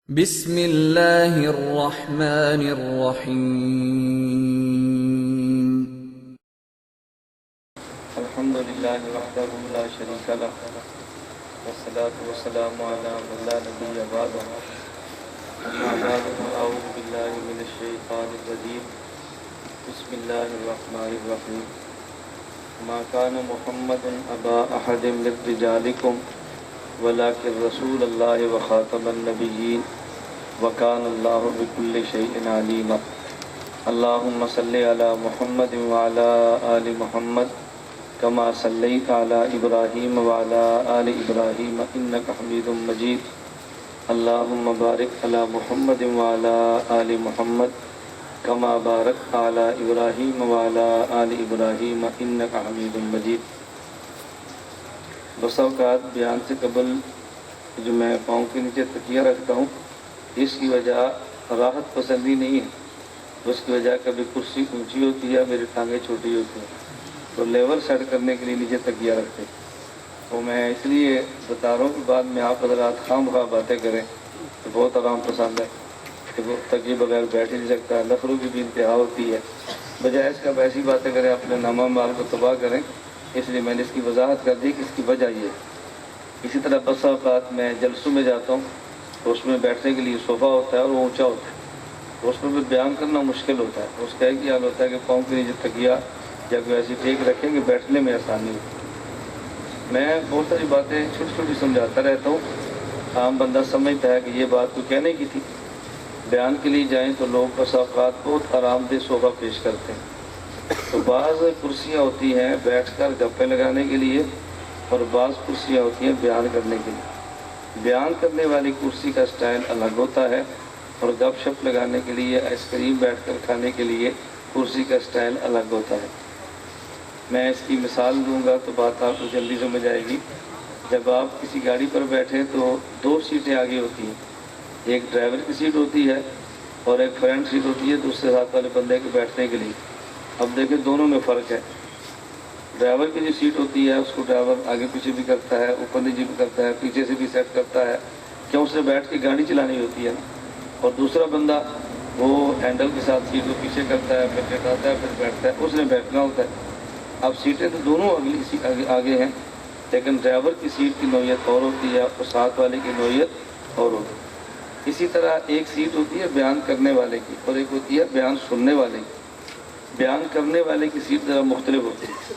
بسم اللہ الرحمن الرحیم۔ الحمد للہ وحدہ لا شریک لہ والصلاة والسلام علی من لا نبی بعدہ اما بعد فاعوذ باللہ من الشیطان الرجیم بسم اللہ الرحمن الرحیم ما کان محمد ابا احد من رجالکم ولکن رسول اللہ وخاتم النبیین وکان اللہ بکل شیء علیما اللہم صلی علی محمد وعلی آل محمد کما صلیت علی ابراہیم وعلی آل ابراہیم انک حمید مجید اللہم بارک علی محمد وعلی آل محمد کما بارکت علی ابراہیم وعلی آل ابراہیم انک حمید مجید۔ بسا اوقات بیان سے قبل جو میں پاؤں کے نیچے تکیہ رکھتا ہوں اس کی وجہ راحت پسندی نہیں ہے، اس کی وجہ کبھی کرسی اونچی ہوتی ہے، میری ٹانگیں چھوٹی ہوتی ہیں، تو لیول سیٹ کرنے کے لیے نیچے تکیہ رکھتے، تو میں اس لیے بتا رہا ہوں کہ بعد میں آپ حضرات خام خواہ باتیں کریں تو بہت آرام پسند ہے کہ وہ تکیے بغیر بیٹھ ہی نہیں سکتا، نخروں کی بھی انتہا ہوتی ہے، بجائے اس کا ایسی باتیں کریں اپنے نامہ مال کو تباہ کریں، اس لیے میں نے اس کی وضاحت کر دی کہ اس کی وجہ یہ ہے۔ اسی طرح بسا اوقات میں جلسوں میں جاتا ہوں تو اس میں بیٹھنے کے لیے صوفہ ہوتا ہے اور وہ اونچا ہوتا ہے، تو اس میں بھی بیان کرنا مشکل ہوتا ہے، اس کا ایک ہی حال ہوتا ہے کہ پاؤں کے نیچے تکیہ یا کوئی ایسی ٹیک رکھیں کہ بیٹھنے میں آسانی ہو۔ میں بہت ساری باتیں چھوٹی چھوٹی سمجھاتا رہتا ہوں، عام بندہ سمجھتا ہے کہ یہ بات تو کہنے کی تھی، بیان کے لیے جائیں تو لوگ بسا اوقات بہت آرام دہ صوفہ پیش کرتے ہیں، تو بعض کرسیاں ہوتی ہیں بیٹھ کر گپیں لگانے کے لیے اور بعض کرسیاں ہوتی ہیں بیان کرنے کے لیے۔ بیان کرنے والی کرسی کا سٹائل الگ ہوتا ہے اور گپ شپ لگانے کے لیے آئس کریم بیٹھ کر کھانے کے لیے کرسی کا سٹائل الگ ہوتا ہے۔ میں اس کی مثال دوں گا تو بات آپ کو جلدی سمجھ آئے گی۔ جب آپ کسی گاڑی پر بیٹھیں تو دو سیٹیں آگے ہوتی ہیں، ایک ڈرائیور کی سیٹ ہوتی ہے اور ایک فرنٹ سیٹ ہوتی ہے دوسرے ساتھ والے بندے کے بیٹھنے کے لیے۔ اب دیکھیں دونوں میں فرق ہے، ڈرائیور کی جو سیٹ ہوتی ہے اس کو ڈرائیور آگے پیچھے بھی کرتا ہے، اوپر نیچے بھی کرتا ہے، پیچھے سے بھی سیٹ کرتا ہے، کیوں اسے بیٹھ کے گاڑی چلانی ہوتی ہے نا، اور دوسرا بندہ وہ ہینڈل کے ساتھ سیٹ کو پیچھے کرتا ہے، پھر لٹاتا ہے، پھر بیٹھتا ہے، اس نے بیٹھنا ہوتا ہے۔ اب سیٹیں تو دونوں آگے ہیں، لیکن ڈرائیور کی سیٹ کی نوعیت اور ہوتی ہے اور ساتھ والے کی نوعیت اور ہوتی ہے۔ اسی طرح ایک سیٹ ہوتی ہے بیان کرنے والے کی اور ایک ہوتی ہے بیان سننے والے کی۔ بیان کرنے والے کی سیٹ ذرا مختلف ہوتی ہے،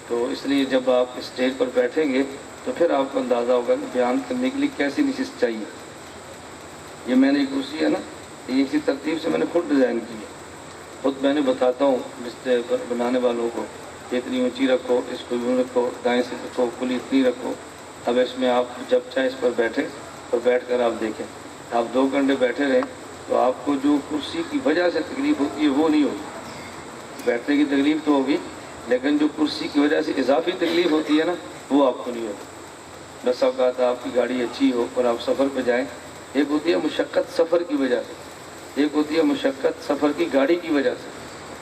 تو اس لیے جب آپ اسٹیج پر بیٹھیں گے تو پھر آپ کو اندازہ ہوگا کہ بیان کرنے کے لیے کیسی نشست چاہیے۔ یہ میں نے ایک کرسی ہے نا، یہ اسی ترتیب سے میں نے خود ڈیزائن کی ہے، خود میں نے بتاتا ہوں بستر پر بنانے والوں کو کہ اتنی اونچی رکھو، اس کو یوں رکھو، دائیں سے رکھو، کھلی اتنی رکھو۔ اب اس میں آپ جب چاہے اس پر بیٹھیں اور بیٹھ کر آپ دیکھیں، آپ 2 گھنٹے بیٹھے رہیں تو آپ کو جو کرسی کی وجہ سے تکلیف ہوتی ہے وہ نہیں ہوگی، بیٹھنے کی تکلیف تو ہوگی لیکن جو کرسی کی وجہ سے اضافی تکلیف ہوتی ہے نا وہ آپ کو نہیں ہوتی۔ بس اوقات آپ کی گاڑی اچھی ہو اور آپ سفر پہ جائیں، ایک ہوتی ہے مشقت سفر کی وجہ سے، ایک ہوتی ہے مشقت سفر کی گاڑی کی وجہ سے۔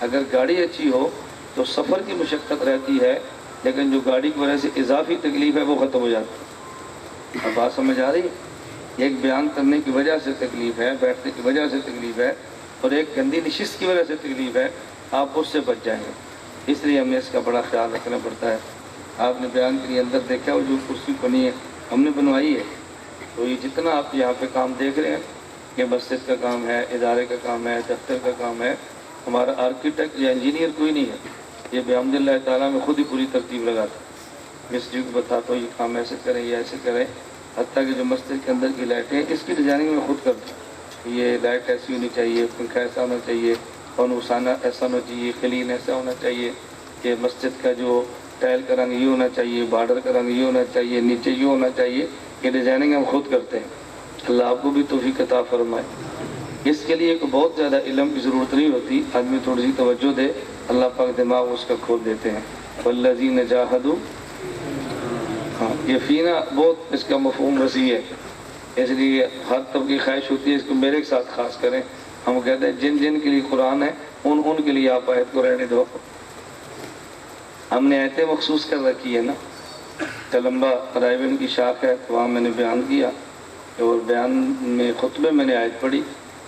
اگر گاڑی اچھی ہو تو سفر کی مشقت رہتی ہے لیکن جو گاڑی کی وجہ سے اضافی تکلیف ہے وہ ختم ہو جاتی ہے۔ اب بات سمجھ آ رہی ہے؟ ایک بیان کرنے کی وجہ سے تکلیف ہے، بیٹھنے کی وجہ سے تکلیف ہے، اور ایک گندی نشست کی وجہ سے تکلیف ہے، آپ اس سے بچ جائیں گے۔ اس لیے ہمیں اس کا بڑا خیال رکھنا پڑتا ہے۔ آپ نے بیان کے لیے اندر دیکھا وہ جو کرسی بنی ہے ہم نے بنوائی ہے، تو یہ جتنا آپ یہاں پہ کام دیکھ رہے ہیں یہ مسجد کا کام ہے، ادارے کا کام ہے، دفتر کا کام ہے، ہمارا آرکیٹیکٹ یا انجینئر کوئی نہیں ہے، یہ بحمد اللہ تعالیٰ میں خود ہی پوری ترتیب لگاتا ہے۔ مستری کو بتاتا ہوں یہ کام ایسے کریں یہ ایسے کریں، حتیٰ کہ جو مسجد کے اندر کی لائٹیں ہیں اس کی ڈیزائننگ میں خود کرتا ہوں، یہ لائٹ ایسی ہونی چاہیے، پنکھا ایسا ہونا چاہیے، اور نوسانہ ایسا ہونا چاہیے، قلین ایسا ہونا چاہیے، کہ مسجد کا جو ٹائل کا رنگ یہ ہونا چاہیے، بارڈر کا رنگ یہ ہونا چاہیے، نیچے یہ ہونا چاہیے، یہ ڈیزائننگ ہم خود کرتے ہیں۔ اللہ آپ کو بھی توفیق عطا فرمائے۔ اس کے لیے بہت زیادہ علم کی ضرورت نہیں ہوتی، آدمی تھوڑی سی توجہ دے، اللہ پاک دماغ اس کا کھول دیتے ہیں۔ والذین جاہدوا، ہاں یہ فینا بہت اس کا مفہوم وسیع ہے، اس لیے ہر طب کی خواہش ہوتی ہے اس کو میرے ساتھ خاص کریں۔ ہم کہتے ہیں جن جن کے لیے قرآن ہے ان کے لیے آپ آیت کو رہنے دو۔ ہم نے آیتیں مخصوص کر رکھی ہے نا، تلمبا رائبن کی شاخ ہے تو وہاں میں نے بیان کیا، اور بیان میں خطبے میں نے آیت پڑھی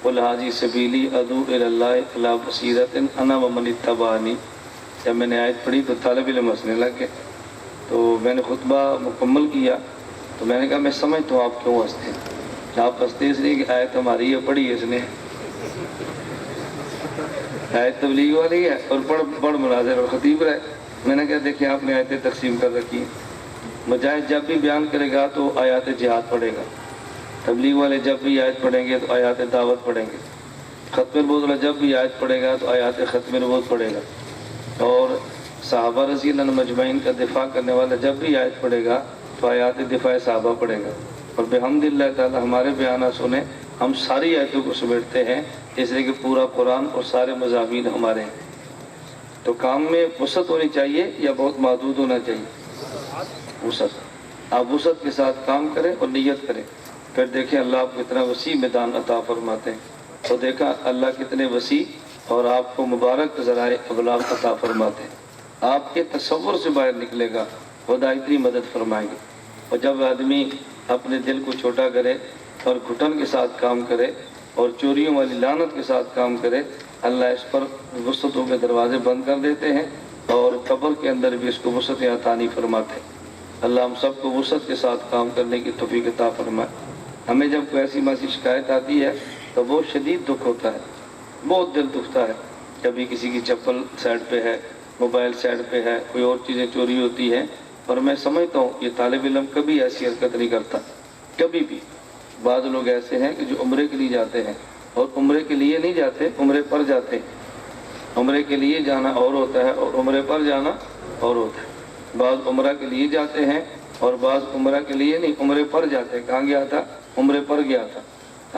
قل ھذی سبیلی ادعو الی اللہ علی بصیرۃ انا ومن اتبعنی. جب میں نے آیت پڑھی تو طالب علم ہنسنے لگ گئے. تو میں نے خطبہ مکمل کیا تو میں نے کہا میں سمجھتا ہوں آپ کیوں ہنستے ہیں. آپ ہنستے اس لیے کہ آیت ہماری ہے, پڑھی اس نے, آیت تبلیغ والی ہے اور بڑھ مناظر اور خطیب رہے. میں نے کہا دیکھیں آپ نے آیتیں تقسیم کر رکھی ہیں. مجاہد جب بھی بیان کرے گا تو آیات جہاد پڑھے گا, تبلیغ والے جب بھی آیت پڑھیں گے تو آیات دعوت پڑھیں گے, ختم نبوت والا جب بھی آیت پڑھے گا تو آیات ختم نبوت پڑھے گا, اور صحابہ رضی اللہ عنہم مجمعین کا دفاع کرنے والا جب بھی آیت پڑھے گا تو آیات دفاع صحابہ پڑھے گا. اور بحمد اللہ تعالی ہمارے بیانات سنیں, ہم ساری آیتوں کو سمیٹتے ہیں اس لیے کہ پورا قرآن اور سارے مضامین ہمارے ہیں. تو کام میں وسعت ہونی چاہیے یا بہت محدود ہونا چاہیے؟ وسعت. آپ وسعت کے ساتھ کام کریں اور نیت کریں, پھر دیکھیں اللہ آپ کو اتنا وسیع میدان عطا فرماتے ہیں. تو دیکھا اللہ کتنے وسیع اور آپ کو مبارک ذرائع ابلاغ عطا فرماتے ہیں. آپ کے تصور سے باہر نکلے گا, خدا اتنی مدد فرمائیں گے. اور جب آدمی اپنے دل کو چھوٹا کرے اور گھٹن کے ساتھ کام کرے اور چوریوں والی لعنت کے ساتھ کام کرے, اللہ اس پر وسعتوں کے دروازے بند کر دیتے ہیں اور قبر کے اندر بھی اس کو وسعت عطا نہیں فرماتے. اللہ ہم سب کو وسعت کے ساتھ کام کرنے کی توفیق عطا فرمائے. ہمیں جب کوئی ایسی ماسی شکایت آتی ہے تو بہت شدید دکھ ہوتا ہے, بہت دل دکھتا ہے. کبھی کسی کی چپل سائڈ پہ ہے, موبائل سائڈ پہ ہے, کوئی اور چیزیں چوری ہوتی ہیں, اور میں سمجھتا ہوں یہ طالب علم کبھی ایسی حرکت نہیں کرتا, کبھی بھی. بعض لوگ ایسے ہیں کہ جو عمرے کے لیے جاتے ہیں اور عمرے کے لیے نہیں جاتے, عمرے پر جاتے ہیں. عمرے کے لیے جانا اور ہوتا ہے اور عمرے پر جانا اور ہوتا ہے. بعض عمرہ کے لیے جاتے ہیں اور بعض عمرہ کے لیے نہیں, عمرے پر جاتے ہیں. کہاں گیا تھا؟ عمرے پر گیا تھا.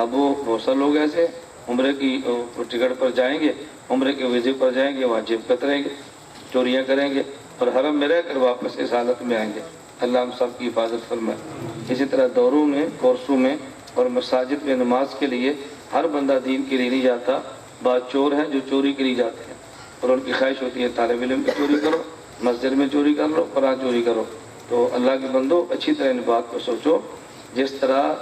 اب وہ بہت سارے لوگ ایسے ہیں عمرے کی ٹکٹ پر جائیں گے, عمرے کے ویزے پر جائیں گے, وہاں جیب کتریں گے, چوریاں کریں گے اور حرم میں رہ کر واپس اس حالت میں آئیں گے. اللہ ہم سب کی حفاظت فرمائے. اسی طرح دوروں میں, کورسوں میں اور مساجد میں نماز کے لیے ہر بندہ دین کے لیے نہیں جاتا. بعض چور ہیں جو چوری کے لیے جاتے ہیں اور ان کی خواہش ہوتی ہے طالب علم کی چوری کرو, مسجد میں چوری کر لو, قرآن چوری کرو. تو اللہ کے بندو اچھی طرح ان بات کو سوچو. جس طرح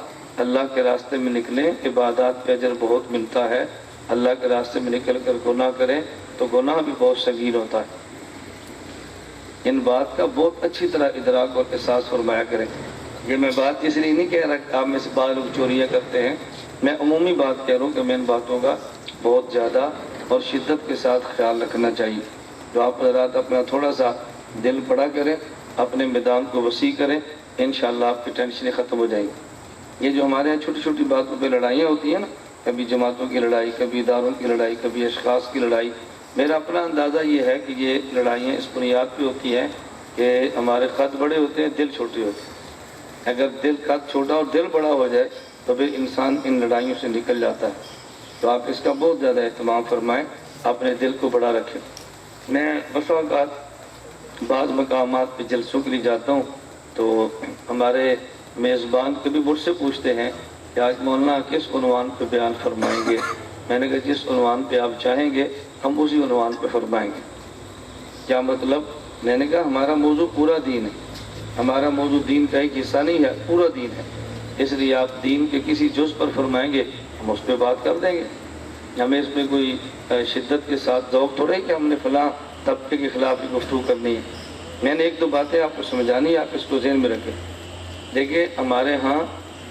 اللہ کے راستے میں نکلیں, عبادات پہ اجر بہت ملتا ہے. اللہ کے راستے میں نکل کر گناہ کریں تو گناہ بھی بہت سنگین ہوتا ہے. ان بات کا بہت اچھی طرح ادراک اور احساس فرمایا کریں. یہ میں بات اس لیے نہیں کہہ رہا کہ آپ میں سے بعض لوگ چوریاں کرتے ہیں, میں عمومی بات کہہ رہا ہوں کہ میں ان باتوں کا بہت زیادہ اور شدت کے ساتھ خیال رکھنا چاہیے. جو آپ حضرات اپنا تھوڑا سا دل بڑا کریں, اپنے میدان کو وسیع کریں, انشاءاللہ آپ کی ٹینشنیں ختم ہو جائیں گی. یہ جو ہمارے یہاں چھوٹی چھوٹی باتوں پہ لڑائیاں ہوتی ہیں نا, کبھی جماعتوں کی لڑائی, کبھی اداروں کی لڑائی, کبھی اشخاص کی لڑائی, میرا اپنا اندازہ یہ ہے کہ یہ لڑائیاں اس بنیاد پہ ہوتی ہیں کہ ہمارے قد بڑے ہوتے ہیں, دل چھوٹے ہوتے ہیں. اگر دل قد چھوٹا اور دل بڑا ہو جائے تو پھر انسان ان لڑائیوں سے نکل جاتا ہے. تو آپ اس کا بہت زیادہ اہتمام فرمائیں, اپنے دل کو بڑا رکھیں. میں بس اوقات بعض مقامات پہ جلسوں کے لیے جاتا ہوں تو ہمارے میزبان کبھی مجھ سے پوچھتے ہیں کہ آج مولانا کس عنوان پہ بیان فرمائیں گے. میں نے کہا جس عنوان پہ آپ چاہیں گے ہم اسی عنوان پہ فرمائیں گے. کیا مطلب؟ میں نے کہا ہمارا موضوع پورا دین ہے, ہمارا موضوع دین کا ایک حصہ نہیں ہے, پورا دین ہے. اس لیے آپ دین کے کسی جز پر فرمائیں گے ہم اس پہ بات کر دیں گے. ہمیں اس میں کوئی شدت کے ساتھ ذوق تھوڑے کہ ہم نے فلاں طبقے کے خلاف ہی گفتگو کرنی ہے. میں نے ایک دو باتیں آپ کو سمجھانی ہے, آپ اس کو ذہن میں رکھیں. دیکھیں ہمارے ہاں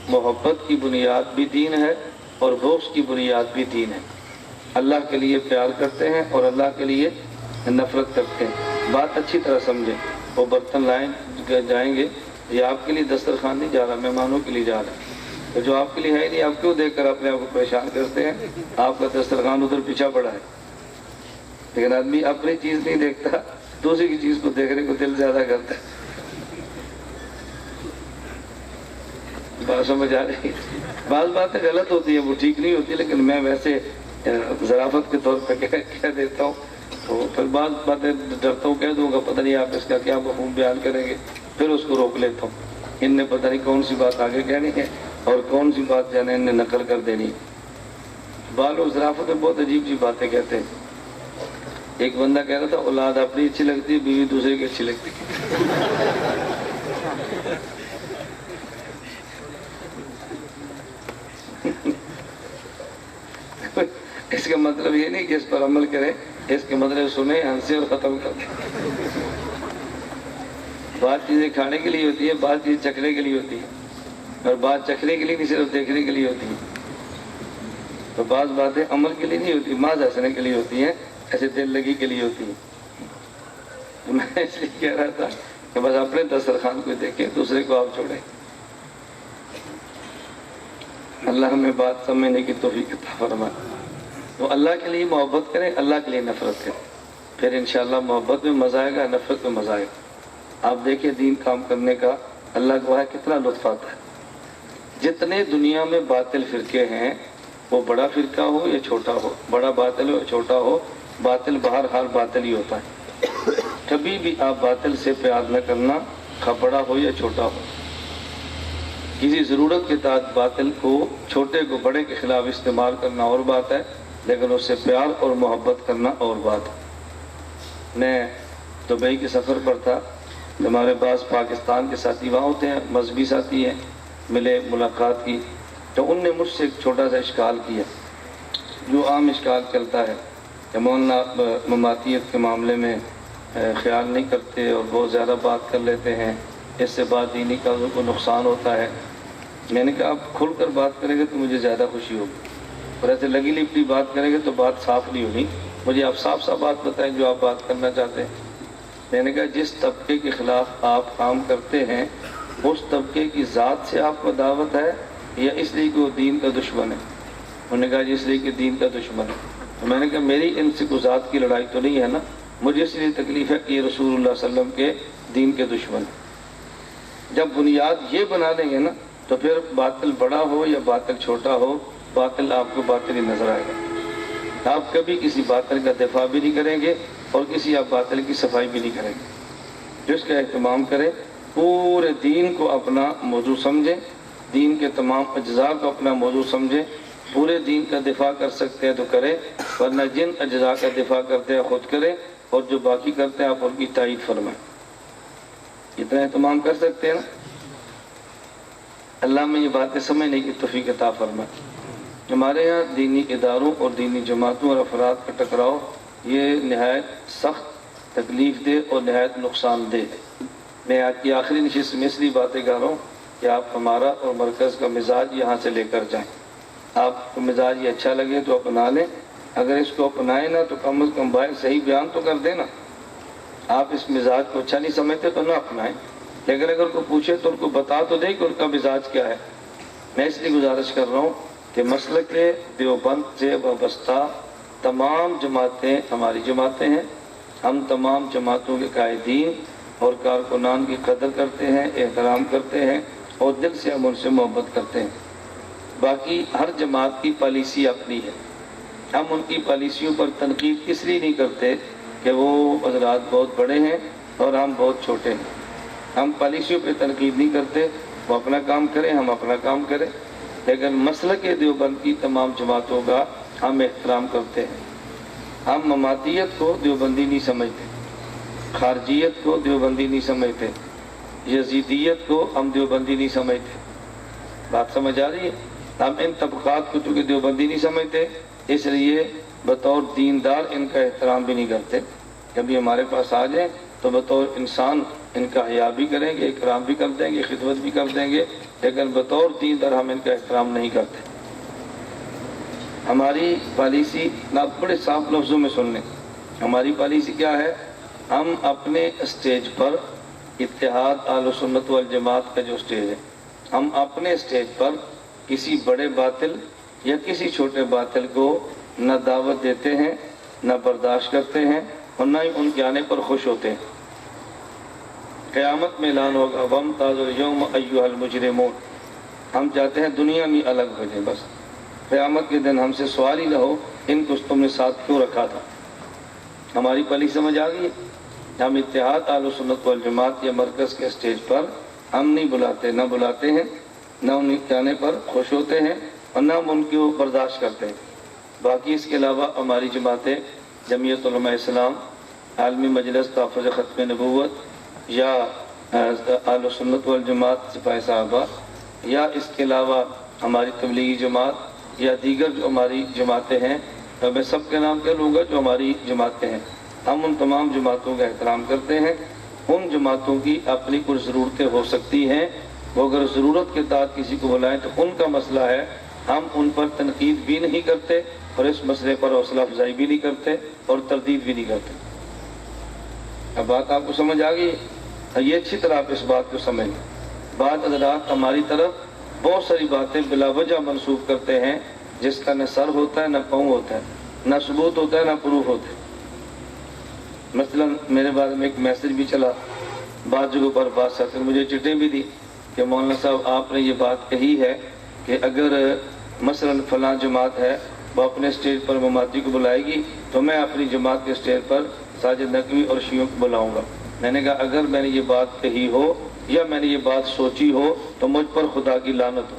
محبت کی بنیاد بھی دین ہے اور بغض کی بنیاد بھی دین ہے. اللہ کے لیے پیار کرتے ہیں اور اللہ کے لیے نفرت کرتے ہیں. بات اچھی طرح سمجھیں. وہ برتن لائیں جائیں گے, یہ آپ کے لیے دسترخوان نہیں جا رہا, مہمانوں کے لیے جا رہا ہے. تو جو آپ کے لیے ہے نہیں, آپ کیوں دیکھ کر اپنے آپ کو پریشان کرتے ہیں؟ آپ کا دسترخوان ادھر پیچھا پڑا ہے. لیکن آدمی اپنی چیز نہیں دیکھتا, دوسری کی چیز کو دیکھنے کو دل زیادہ کرتا ہے. بات سمجھ آ رہی ہے؟ بعض باتیں غلط ہوتی ہیں, وہ ٹھیک نہیں ہوتی, لیکن میں ویسے ظرافت کے طور پہ کہہ دیتا ہوں. تو پھر بعض باتیں ڈرتا ہوں کہہ دوں گا, پتہ نہیں آپ اس کا کیا مفہوم بیان کریں گے, پھر اس کو روک لیتا ہوں. ان نے پتہ نہیں کون سی بات آگے کہنی ہے اور کون سی بات جو ہے ان نے نقل کر دینی. بعض لوگ ظرافت میں بہت عجیب سی باتیں کہتے ہیں. ایک بندہ کہہ رہا تھا اولاد اپنی اچھی لگتی ہے, بیوی دوسرے کی اچھی لگتی ہے. اس کا مطلب یہ نہیں کہ اس پر عمل کریں، اس کے مطلب سنیں، ہنسیں اور ختم کر دیں۔ بعض چیزیں کھانے کے لیے ہوتی ہیں، بعض چیزیں چکھنے کے لیے ہوتی ہیں، اور بعض چکھنے کے لیے نہیں، صرف دیکھنے کے لیے ہوتی ہیں۔ تو بعض باتیں عمل کے لیے نہیں ہوتی، محض ہنسنے کے لیے ہوتی ہیں، ایسے دل لگی کے لیے ہوتی ہیں۔ میں اس لیے کہہ رہا تھا کہ بس اپنے دسترخوان کو دیکھیں، دوسرے کو آپ چھوڑیں۔ اللہ ہمیں بات سمجھنے کی توفیق عطا فرمائے۔ تو اللہ کے لیے محبت کریں، اللہ کے لیے نفرت کریں، پھر انشاءاللہ محبت میں مزہ آئے گا، نفرت میں مزہ آئے گا۔ آپ دیکھیں دین کام کرنے کا اللہ کو ہے کتنا لطف آتا ہے۔ جتنے دنیا میں باطل فرقے ہیں، وہ بڑا فرقہ ہو یا چھوٹا ہو، بڑا باطل ہو یا چھوٹا ہو، باطل بہرحال باطل ہی ہوتا ہے۔ کبھی بھی آپ باطل سے پیار نہ کرنا، خواہ بڑا ہو یا چھوٹا ہو۔ کسی ضرورت کے تحت باطل کو، چھوٹے کو بڑے کے خلاف استعمال کرنا اور بات ہے، لیکن اس سے پیار اور محبت کرنا اور بات ہے۔ میں دبئی کے سفر پر تھا، ہمارے بعض پاکستان کے ساتھی وہاں ہوتے ہیں، مذہبی ساتھی ہیں، ملے، ملاقات کی، تو ان نے مجھ سے ایک چھوٹا سا اشکال کیا، جو عام اشکال چلتا ہے کہ مولانا مماتیت کے معاملے میں خیال نہیں کرتے اور بہت زیادہ بات کر لیتے ہیں، اس سے بات دینی کا کو نقصان ہوتا ہے۔ میں نے کہا آپ کھل کر بات کریں گے تو مجھے زیادہ خوشی ہوگی، اور ایسے لگی لپٹی بات کریں گے تو بات صاف نہیں ہوگی۔ مجھے آپ صاف صاف بات بتائیں جو آپ بات کرنا چاہتے ہیں۔ میں نے کہا جس طبقے کے خلاف آپ کام کرتے ہیں، اس طبقے کی ذات سے آپ کو دعوت ہے یا اس لیے کہ وہ دین کا دشمن ہے؟ انہوں نے کہا جی اس لیے کہ دین کا دشمن ہے۔ تو میں نے کہا میری ان سے کوئی ذات کی لڑائی تو نہیں ہے نا، مجھے اس لیے تکلیف ہے کہ یہ رسول اللہ صلی اللہ علیہ وسلم کے دین کے دشمن ہے۔ جب بنیاد یہ بنا لیں گے نا، تو پھر باطل بڑا ہو یا باطل چھوٹا ہو، باطل آپ کو باطل ہی نظر آئے گا۔ آپ کبھی کسی باطل کا دفاع بھی نہیں کریں گے اور کسی آپ باطل کی صفائی بھی نہیں کریں گے۔ جس کا اہتمام کریں، پورے دین کو اپنا موضوع سمجھیں، دین کے تمام اجزاء کو اپنا موضوع سمجھیں۔ پورے دین کا دفاع کر سکتے ہیں تو کریں، ورنہ جن اجزاء کا دفاع کرتے ہیں خود کریں، اور جو باقی کرتے ہیں آپ ان کی تائید فرمائیں۔ اتنا اہتمام کر سکتے ہیں نا؟ اللہ میں یہ باتیں سمجھنے کی توفیق عطا فرمائے۔ ہمارے ہاں دینی اداروں اور دینی جماعتوں اور افراد کا ٹکراؤ یہ نہایت سخت، تکلیف دہ اور نہایت نقصان دہ ہے۔ میں آج کی آخری نشست میں اس لیے باتیں کر رہا ہوں کہ آپ ہمارا اور مرکز کا مزاج یہاں سے لے کر جائیں۔ آپ کو مزاج یہ اچھا لگے تو اپنا لیں، اگر اس کو اپنائیں نا تو کم از کم باہر صحیح بیان تو کر دیں نا۔ آپ اس مزاج کو اچھا نہیں سمجھتے تو نہ اپنائیں، لیکن اگر کو پوچھے تو ان کو بتا تو دیں کہ ان کا مزاج کیا ہے۔ میں اس لیے گزارش کر رہا ہوں کہ مسلک دیوبند سے وابستہ تمام جماعتیں ہماری جماعتیں ہیں، ہم تمام جماعتوں کے قائدین اور کارکنان کی قدر کرتے ہیں، احترام کرتے ہیں، اور دل سے ہم ان سے محبت کرتے ہیں۔ باقی ہر جماعت کی پالیسی اپنی ہے، ہم ان کی پالیسیوں پر تنقید اس لیے نہیں کرتے کہ وہ حضرات بہت بڑے ہیں اور ہم بہت چھوٹے ہیں۔ ہم پالیسیوں پہ تنقید نہیں کرتے، وہ اپنا کام کریں، ہم اپنا کام کریں، لیکن مسلک دیوبند کی تمام جماعتوں کا ہم احترام کرتے ہیں۔ ہم مماتیت کو دیوبندی نہیں سمجھتے، خارجیت کو دیوبندی نہیں سمجھتے، یزیدیت کو ہم دیوبندی نہیں سمجھتے۔ بات سمجھ آ رہی ہے؟ ہم ان طبقات کو چونکہ دیوبندی نہیں سمجھتے، اس لیے بطور دیندار ان کا احترام بھی نہیں کرتے۔ کبھی ہمارے پاس آ جائیں تو بطور انسان ان کا حیا بھی کریں گے، اکرام بھی کر دیں گے، خدمت بھی کر دیں گے، لیکن بطور دیندار ہم ان کا احترام نہیں کرتے۔ ہماری پالیسی آپ بڑے صاف لفظوں میں سن لیں، ہماری پالیسی کیا ہے؟ ہم اپنے اسٹیج پر، اتحاد اہل سنت والجماعت کا جو اسٹیج ہے، ہم اپنے اسٹیج پر کسی بڑے باطل یا کسی چھوٹے باطل کو نہ دعوت دیتے ہیں، نہ برداشت کرتے ہیں، اور نہ ہی ان کے آنے پر خوش ہوتے ہیں۔ قیامت میں اعلان ہوگا وَامْتَازُوا الْيَوْمَ أَيُّهَا الْمُجْرِمُونَ، ہم چاہتے ہیں دنیا میں الگ ہو جائیں، بس قیامت کے دن ہم سے سوال ہی نہ ہو ان کو تم نے ساتھ کیوں رکھا تھا۔ ہماری پالیسی سمجھ آ گئی ہے؟ ہم اتحاد اہل سنت والجماعت یا مرکز کے اسٹیج پر ہم نہیں بلاتے، نہ بلاتے ہیں، نہ ان کے آنے پر خوش ہوتے ہیں، اور نہ ہم ان کو برداشت کرتے ہیں۔ باقی اس کے علاوہ ہماری جماعتیں جمعیت علماء اسلام، عالمی مجلس تحفظ ختم نبوت، یا اہل سنت والجماعت سپاہی صحابہ، یا اس کے علاوہ ہماری تبلیغی جماعت یا دیگر جو ہماری جماعتیں ہیں، تو میں سب کے نام کہہ لوں گا جو ہماری جماعتیں ہیں۔ ہم ان تمام جماعتوں کا احترام کرتے ہیں۔ ان جماعتوں کی اپنی کچھ ضرورتیں ہو سکتی ہیں، وہ اگر ضرورت کے تحت کسی کو بلائیں تو ان کا مسئلہ ہے، ہم ان پر تنقید بھی نہیں کرتے اور اس مسئلے پر حوصلہ افزائی بھی نہیں کرتے اور تردید بھی نہیں کرتے۔ اب بات آپ کو سمجھ آ گئی ہے؟ یہ اچھی طرح آپ اس بات کو سمجھ لیں۔ بعض حضرات ہماری طرف بہت ساری باتیں بلا وجہ منسوخ کرتے ہیں جس کا نہ سر ہوتا ہے نہ پاؤں ہوتا ہے، نہ ثبوت ہوتا ہے نہ پروف ہوتا ہے۔ مثلا میرے بارے میں ایک میسج بھی چلا، بعض جگہوں پر بات ساتھ مجھے چٹیں بھی دی کہ مولانا صاحب آپ نے یہ بات کہی ہے کہ اگر مثلا فلاں جماعت ہے وہ اپنے اسٹیج پر مماتی کو بلائے گی تو میں اپنی جماعت کے اسٹیج پر ساجد نقوی اور شیعوں کو بلاؤں گا۔ میں نے کہا اگر میں نے یہ بات کہی ہو یا میں نے یہ بات سوچی ہو تو مجھ پر خدا کی لعنت ہو۔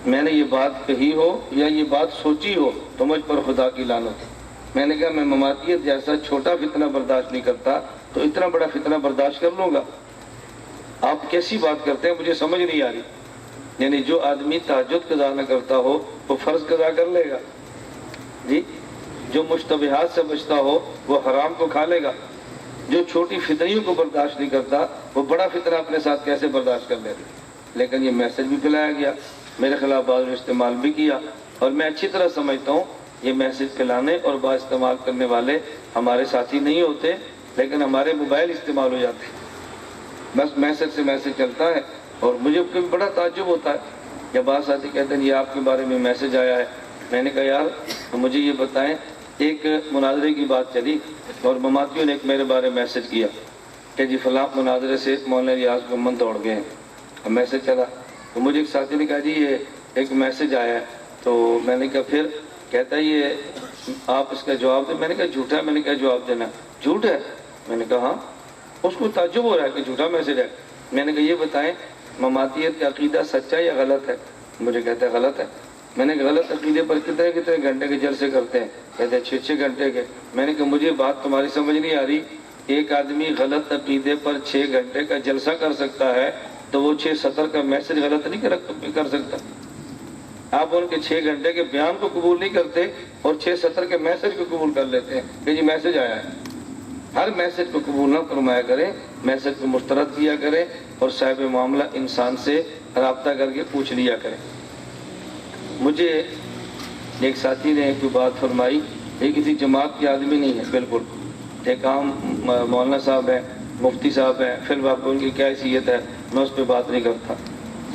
میں نے یہ بات کہی ہو یا یہ بات سوچی ہو تو مجھ پر خدا کی لعنت ہو۔ میں نے کہا میں مماتیت جیسا چھوٹا فتنہ برداشت نہیں کرتا تو اتنا بڑا فتنہ برداشت کر لوں گا؟ آپ کیسی بات کرتے ہیں مجھے سمجھ نہیں آ رہی۔ یعنی جو آدمی تہجد قضا نہ کرتا ہو وہ فرض قضا کر لے گا جی؟ جو مشتبہات سے بچتا ہو وہ حرام کو کھا لے گا؟ جو چھوٹی فتنیوں کو برداشت نہیں کرتا وہ بڑا فتنہ اپنے ساتھ کیسے برداشت کر لے گا؟ لیکن یہ میسج بھی پھیلایا گیا، میرے خلاف بعض نے استعمال بھی کیا، اور میں اچھی طرح سمجھتا ہوں یہ میسج پھیلانے اور بعض استعمال کرنے والے ہمارے ساتھی نہیں ہوتے، لیکن ہمارے موبائل استعمال ہو جاتے ہیں۔ بس میسج سے میسج چلتا ہے، اور مجھے بڑا تعجب ہوتا ہے جب بعض ساتھی کہتے ہیں یہ آپ کے بارے میں میسج آیا ہے۔ میں نے کہا یار مجھے یہ بتائیں، ایک مناظرے کی بات چلی اور مماتیوں نے ایک میرے بارے میں میسج کیا کہ جی فلاں مناظرے سے مولانا ریاض محمد دوڑ گئے ہیں۔ اب میسج چلا تو مجھے ایک ساتھی نے کہا جی یہ ایک میسج آیا ہے، تو میں نے کہا پھر؟ کہتا ہے یہ آپ اس کا جواب دیں۔ میں نے کہا جھوٹا ہے۔ میں نے کہا جواب دینا جھوٹ ہے؟ میں نے کہا ہاں۔ اس کو تعجب ہو رہا ہے کہ جھوٹا میسج ہے۔ میں نے کہا یہ بتائیں مماتیت کا عقیدہ سچا یا غلط ہے؟ مجھے کہتا ہے غلط ہے۔ میں نے کہا غلط عقیدے پر کتنے کتنے گھنٹے کے جلسے کرتے ہیں؟ کہتے ہیں 6 گھنٹے کے۔ میں نے کہا مجھے بات تمہاری سمجھ نہیں آ رہی، ایک آدمی غلط عقیدے پر 6 گھنٹے کا جلسہ کر سکتا ہے تو وہ 6 سطر کا میسج غلط نہیں کر سکتا؟ آپ ان کے 6 گھنٹے کے بیان کو قبول نہیں کرتے اور 6 سطر کے میسج کو قبول کر لیتے ہیں کہ جی میسج آیا ہے۔ ہر میسج کو قبول نہ فرمایا کریں، میسج کو مسترد کیا کریں اور صاحب معاملہ انسان سے رابطہ کر کے پوچھ لیا کریں۔ مجھے ایک ساتھی نے کوئی بات فرمائی، یہ کسی جماعت کے آدمی نہیں ہے بالکل، ایک عام مولانا صاحب ہیں، مفتی صاحب ہیں، فی الواقع ان کی کیا حیثیت ہے میں اس پہ بات نہیں کرتا۔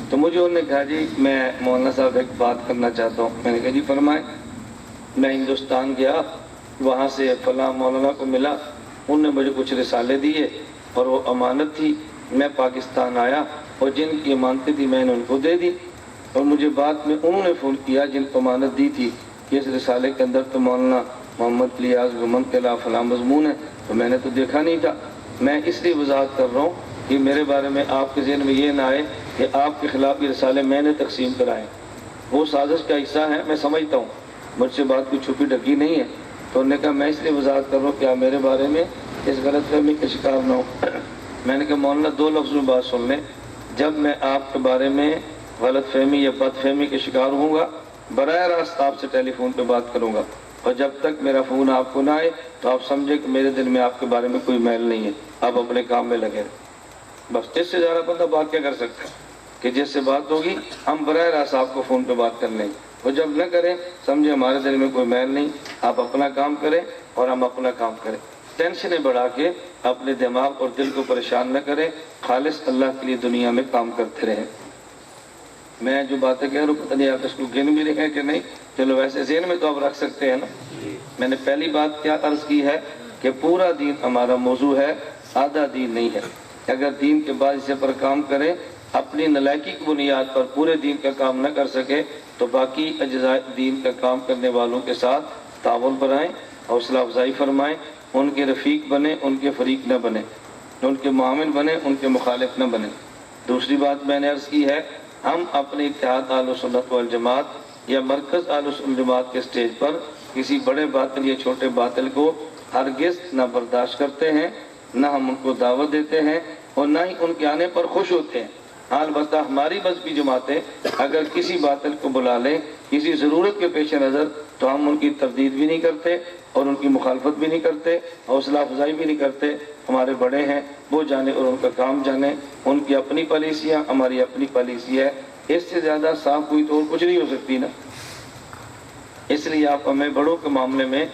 تو مجھے انہوں نے کہا جی میں مولانا صاحب ایک بات کرنا چاہتا ہوں۔ میں نے کہا جی فرمائیں۔ میں ہندوستان گیا، وہاں سے فلاں مولانا کو ملا، انہوں نے مجھے کچھ رسالے دیے اور وہ امانت تھی۔ میں پاکستان آیا اور جن کی امانتیں تھی میں نے ان کو دے دی، اور مجھے بعد میں انہوں نے فون کیا جن کو امانت دی تھی کہ اس رسالے کے اندر تو مولانا محمد ریاض محمد کے خلاف فلاں مضمون ہے، تو میں نے تو دیکھا نہیں تھا۔ میں اس لیے وضاحت کر رہا ہوں کہ میرے بارے میں آپ کے ذہن میں یہ نہ آئے کہ آپ کے خلاف یہ رسالے میں نے تقسیم کرائے، وہ سازش کا حصہ ہے، میں سمجھتا ہوں، مجھ سے بات کوئی چھپی ڈھکی نہیں ہے۔ تو انہوں نے کہا میں اس لیے وضاحت کر رہا ہوں کہ آپ میرے بارے میں اس غلط فہمی کا شکار نہ ہو۔ میں نے کہا مولانا 2 لفظ میں بات سن لیں، جب میں آپ کے بارے میں غلط فہمی یا بد فہمی کے شکار ہوں گا براہ راست آپ سے ٹیلی فون پہ بات کروں گا، اور جب تک میرا فون آپ کو نہ آئے تو آپ سمجھے کہ میرے دل میں آپ کے بارے میں کوئی میل نہیں ہے، آپ اپنے کام میں لگے رہیں۔ بس اس سے زیادہ بندہ بات کیا کر سکتا ہے کہ جس سے بات ہوگی ہم براہ راست آپ کو فون پہ بات کر لیں گے، اور جب نہ کریں سمجھے ہمارے دل میں کوئی میل نہیں، آپ اپنا کام کریں اور ہم اپنا کام کریں۔ ٹینشنیں بڑھا کے اپنے دماغ اور دل کو پریشان نہ کریں، خالص اللہ کے لیے دنیا میں کام کرتے رہیں۔ میں جو باتیں کہہ رہا ہوں پتہ نہیں آپ اس کو گن بھی رہے ہیں کہ نہیں، چلو ویسے ذہن میں تو آپ رکھ سکتے ہیں نا۔ میں نے پہلی بات کیا عرض کی ہے کہ پورا دین ہمارا موضوع ہے، آدھا دین نہیں ہے۔ اگر دین کے بعد اسے پر کام کریں، اپنی نلائکی کی بنیاد پر پورے دین کا کام نہ کر سکے تو باقی اجزاء دین کا کام کرنے والوں کے ساتھ تعاون بنائیں، حوصلہ افزائی فرمائیں، ان کے رفیق بنیں، ان کے فریق نہ بنیں، ان کے معاون بنیں، ان کے مخالف نہ بنیں۔ دوسری بات میں نے عرض کی ہے، ہم اپنے اتحاد اہل سنت والجماعت یا مرکز اہل سنت والجماعت کے سٹیج پر کسی بڑے باطل یا چھوٹے باطل کو ہرگز نہ برداشت کرتے ہیں، نہ ہم ان کو دعوت دیتے ہیں اور نہ ہی ان کے آنے پر خوش ہوتے ہیں۔ البتہ ہماری مذہبی جماعتیں اگر کسی باطل کو بلا لیں کسی ضرورت کے پیش نظر تو ہم ان کی تردید بھی نہیں کرتے اور ان کی مخالفت بھی نہیں کرتے، حوصلہ افزائی بھی نہیں کرتے۔ ہمارے بڑے ہیں، وہ جانے اور ان کا کام جانے، ان کی اپنی پالیسیاں، ہماری اپنی پالیسی ہے، اس سے زیادہ صاف کوئی تو اور کچھ نہیں ہو سکتی نا۔ اس لیے آپ ہمیں بڑوں کے معاملے میں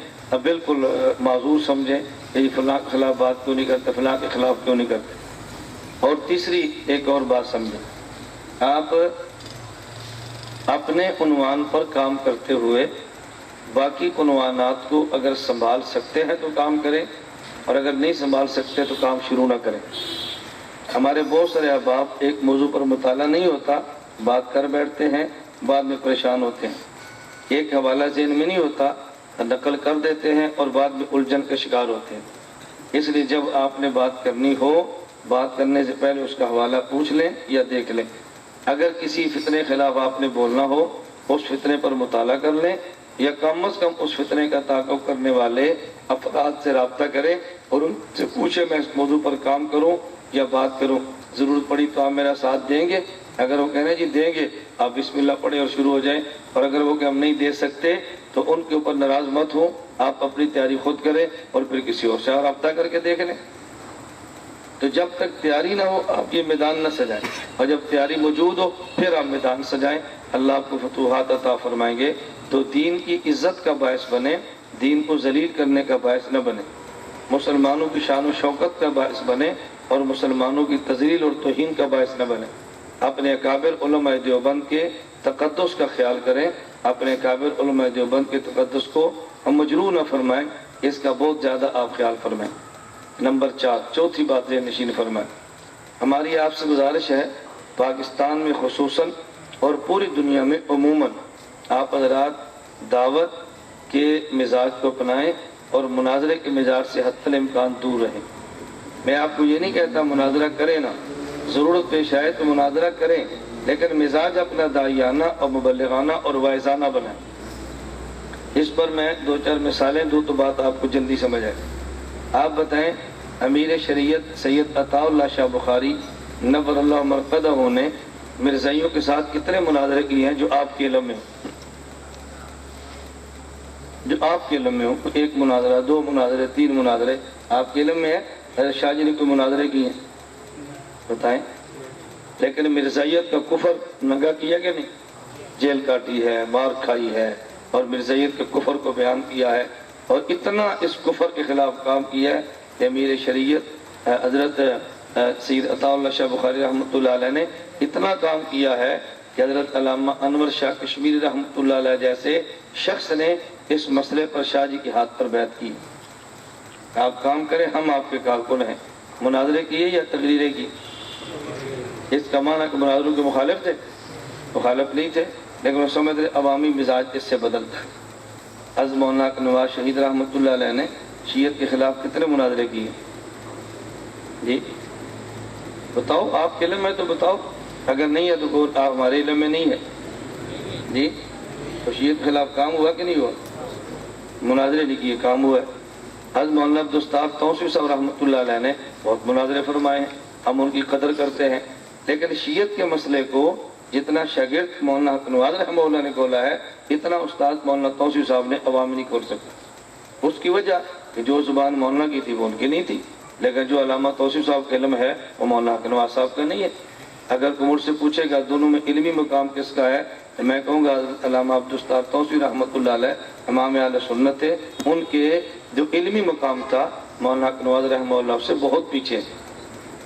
بالکل معذور سمجھیں کہ یہ فلاں کے خلاف بات کیوں نہیں کرتے، فلاں کے خلاف کیوں نہیں کرتے۔ اور تیسری ایک اور بات سمجھیں، آپ اپنے عنوان پر کام کرتے ہوئے باقی عنوانات کو اگر سنبھال سکتے ہیں تو کام کریں، اور اگر نہیں سنبھال سکتے تو کام شروع نہ کریں۔ ہمارے بہت سارے احباب ایک موضوع پر مطالعہ نہیں ہوتا، بات کر بیٹھتے ہیں، بعد میں پریشان ہوتے ہیں۔ ایک حوالہ ذہن میں نہیں ہوتا، نقل کر دیتے ہیں اور بعد میں الجھن کا شکار ہوتے ہیں۔ اس لیے جب آپ نے بات کرنی ہو، بات کرنے سے پہلے اس کا حوالہ پوچھ لیں یا دیکھ لیں۔ اگر کسی فتنے خلاف آپ نے بولنا ہو، اس فتنے پر مطالعہ کر لیں، یا کم از کم اس فتنے کا تعاقب کرنے والے افراد سے رابطہ کریں اور ان سے پوچھیں میں اس موضوع پر کام کروں یا بات کروں، ضرورت پڑی تو آپ میرا ساتھ دیں گے؟ اگر وہ کہنے جی دیں گے، آپ بسم اللہ پڑھیں اور شروع ہو جائیں، اور اگر وہ کہ ہم نہیں دے سکتے تو ان کے اوپر ناراض مت ہوں، آپ اپنی تیاری خود کریں اور پھر کسی اور سے رابطہ کر کے دیکھ لیں۔ تو جب تک تیاری نہ ہو آپ یہ میدان نہ سجائیں، اور جب تیاری موجود ہو پھر آپ میدان سجائیں، اللہ آپ کو فتوحات عطا فرمائیں گے۔ تو دین کی عزت کا باعث بنے، دین کو ذلیل کرنے کا باعث نہ بنے، مسلمانوں کی شان و شوکت کا باعث بنے اور مسلمانوں کی تذلیل اور توہین کا باعث نہ بنے۔ اپنے اکابر علماء دیوبند کے تقدس کا خیال کریں، اپنے اکابر علماء دیوبند کے تقدس کو ہم مجروح نہ فرمائیں، اس کا بہت زیادہ آپ خیال فرمائیں۔ نمبر 4، چوتھی بات ذہن نشین فرمائیں، ہماری آپ سے گزارش ہے، پاکستان میں خصوصاً اور پوری دنیا میں عموماً آپ حضرات دعوت کے مزاج کو اپنائیں اور مناظرے کے مزاج سے حتی الامکان دور رہیں۔ میں آپ کو یہ نہیں کہتا مناظرہ کریں نا، ضرورت پیش آئے تو مناظرہ کریں، لیکن مزاج اپنا داعیانہ اور مبلغانہ اور واعظانہ بنائیں۔ اس پر میں 2-4 مثالیں دوں تو بات آپ کو جلدی سمجھ آئے۔ آپ بتائیں، امیر شریعت سید عطا اللہ شاہ بخاری نور اللہ مرقدہ نے مرزائیوں کے ساتھ کتنے مناظرے کیے ہیں جو آپ کے علم میں ہوں؟ جو آپ کے علم میں ہوں، 1 مناظرہ، 2 مناظرے، 3 مناظرے آپ کے علم میں ہے؟ حضرت شاہ جی نے کوئی مناظرے کیے ہیں؟ بتائیں۔ لیکن مرزائیت کا کفر ننگا کیا کہ نہیں؟ جیل کاٹی ہے، مار کھائی ہے، اور مرزائیت کے کفر کو بیان کیا ہے، اور اتنا اس کفر کے خلاف کام کیا ہے کہ امیر شریعت حضرت سید عطا اللہ شاہ بخاری رحمۃ اللہ علیہ نے اتنا کام کیا ہے کہ حضرت علامہ انور شاہ کشمیری رحمۃ اللہ علیہ جیسے شخص نے اس مسئلے پر شاہ جی کے ہاتھ پر بیعت کی۔ آپ کام کریں، ہم آپ کے کارکن ہیں۔ مناظرے کیے یا تقریریں کی؟ اس کا معنی کہ مناظروں کے مخالف تھے؟ مخالف نہیں تھے، لیکن وہ سمجھ رہے عوامی مزاج اس سے بدلتا ہے۔ عزم الناک نواز شہید رحمۃ اللہ علیہ نے شیعت کے خلاف کتنے مناظرے کیے؟ جی بتاؤ، آپ کے علم میں تو بتاؤ، اگر نہیں ہے تو آپ ہمارے علم میں نہیں ہے۔ جی تو شیعت کے خلاف کام ہوا کہ نہیں ہوا؟ مناظرے نہیں کیے، کام ہوا ہے۔ حضرت مولانا عبدالستار توسیع صاحب رحمۃ اللہ علیہ نے بہت مناظرے فرمائے ہیں، ہم ان کی قدر کرتے ہیں، لیکن شیعت کے مسئلے کو جتنا شاگرد مولانا حق نواز رحمہ اللہ نے کھولا ہے، اتنا استاد مولانا توسیع صاحب نے عوام نہیں کھول سکتا۔ اس کی وجہ کہ جو زبان مولانا کی تھی وہ ان کی نہیں تھی، لیکن جو علامہ توسیع صاحب کا علم ہے وہ مولانا حق نواز صاحب کا نہیں ہے۔ اگر کوئی مجھ سے پوچھے گا دونوں میں علمی مقام کس کا ہے، تو میں کہوں گا حضرت علامہ عبدالستار توسیع رحمۃ اللہ علیہ امام اہل سنت ہے، ان کے جو علمی مقام تھا مولانا حق نواز رحمہ اللہ سے بہت پیچھے۔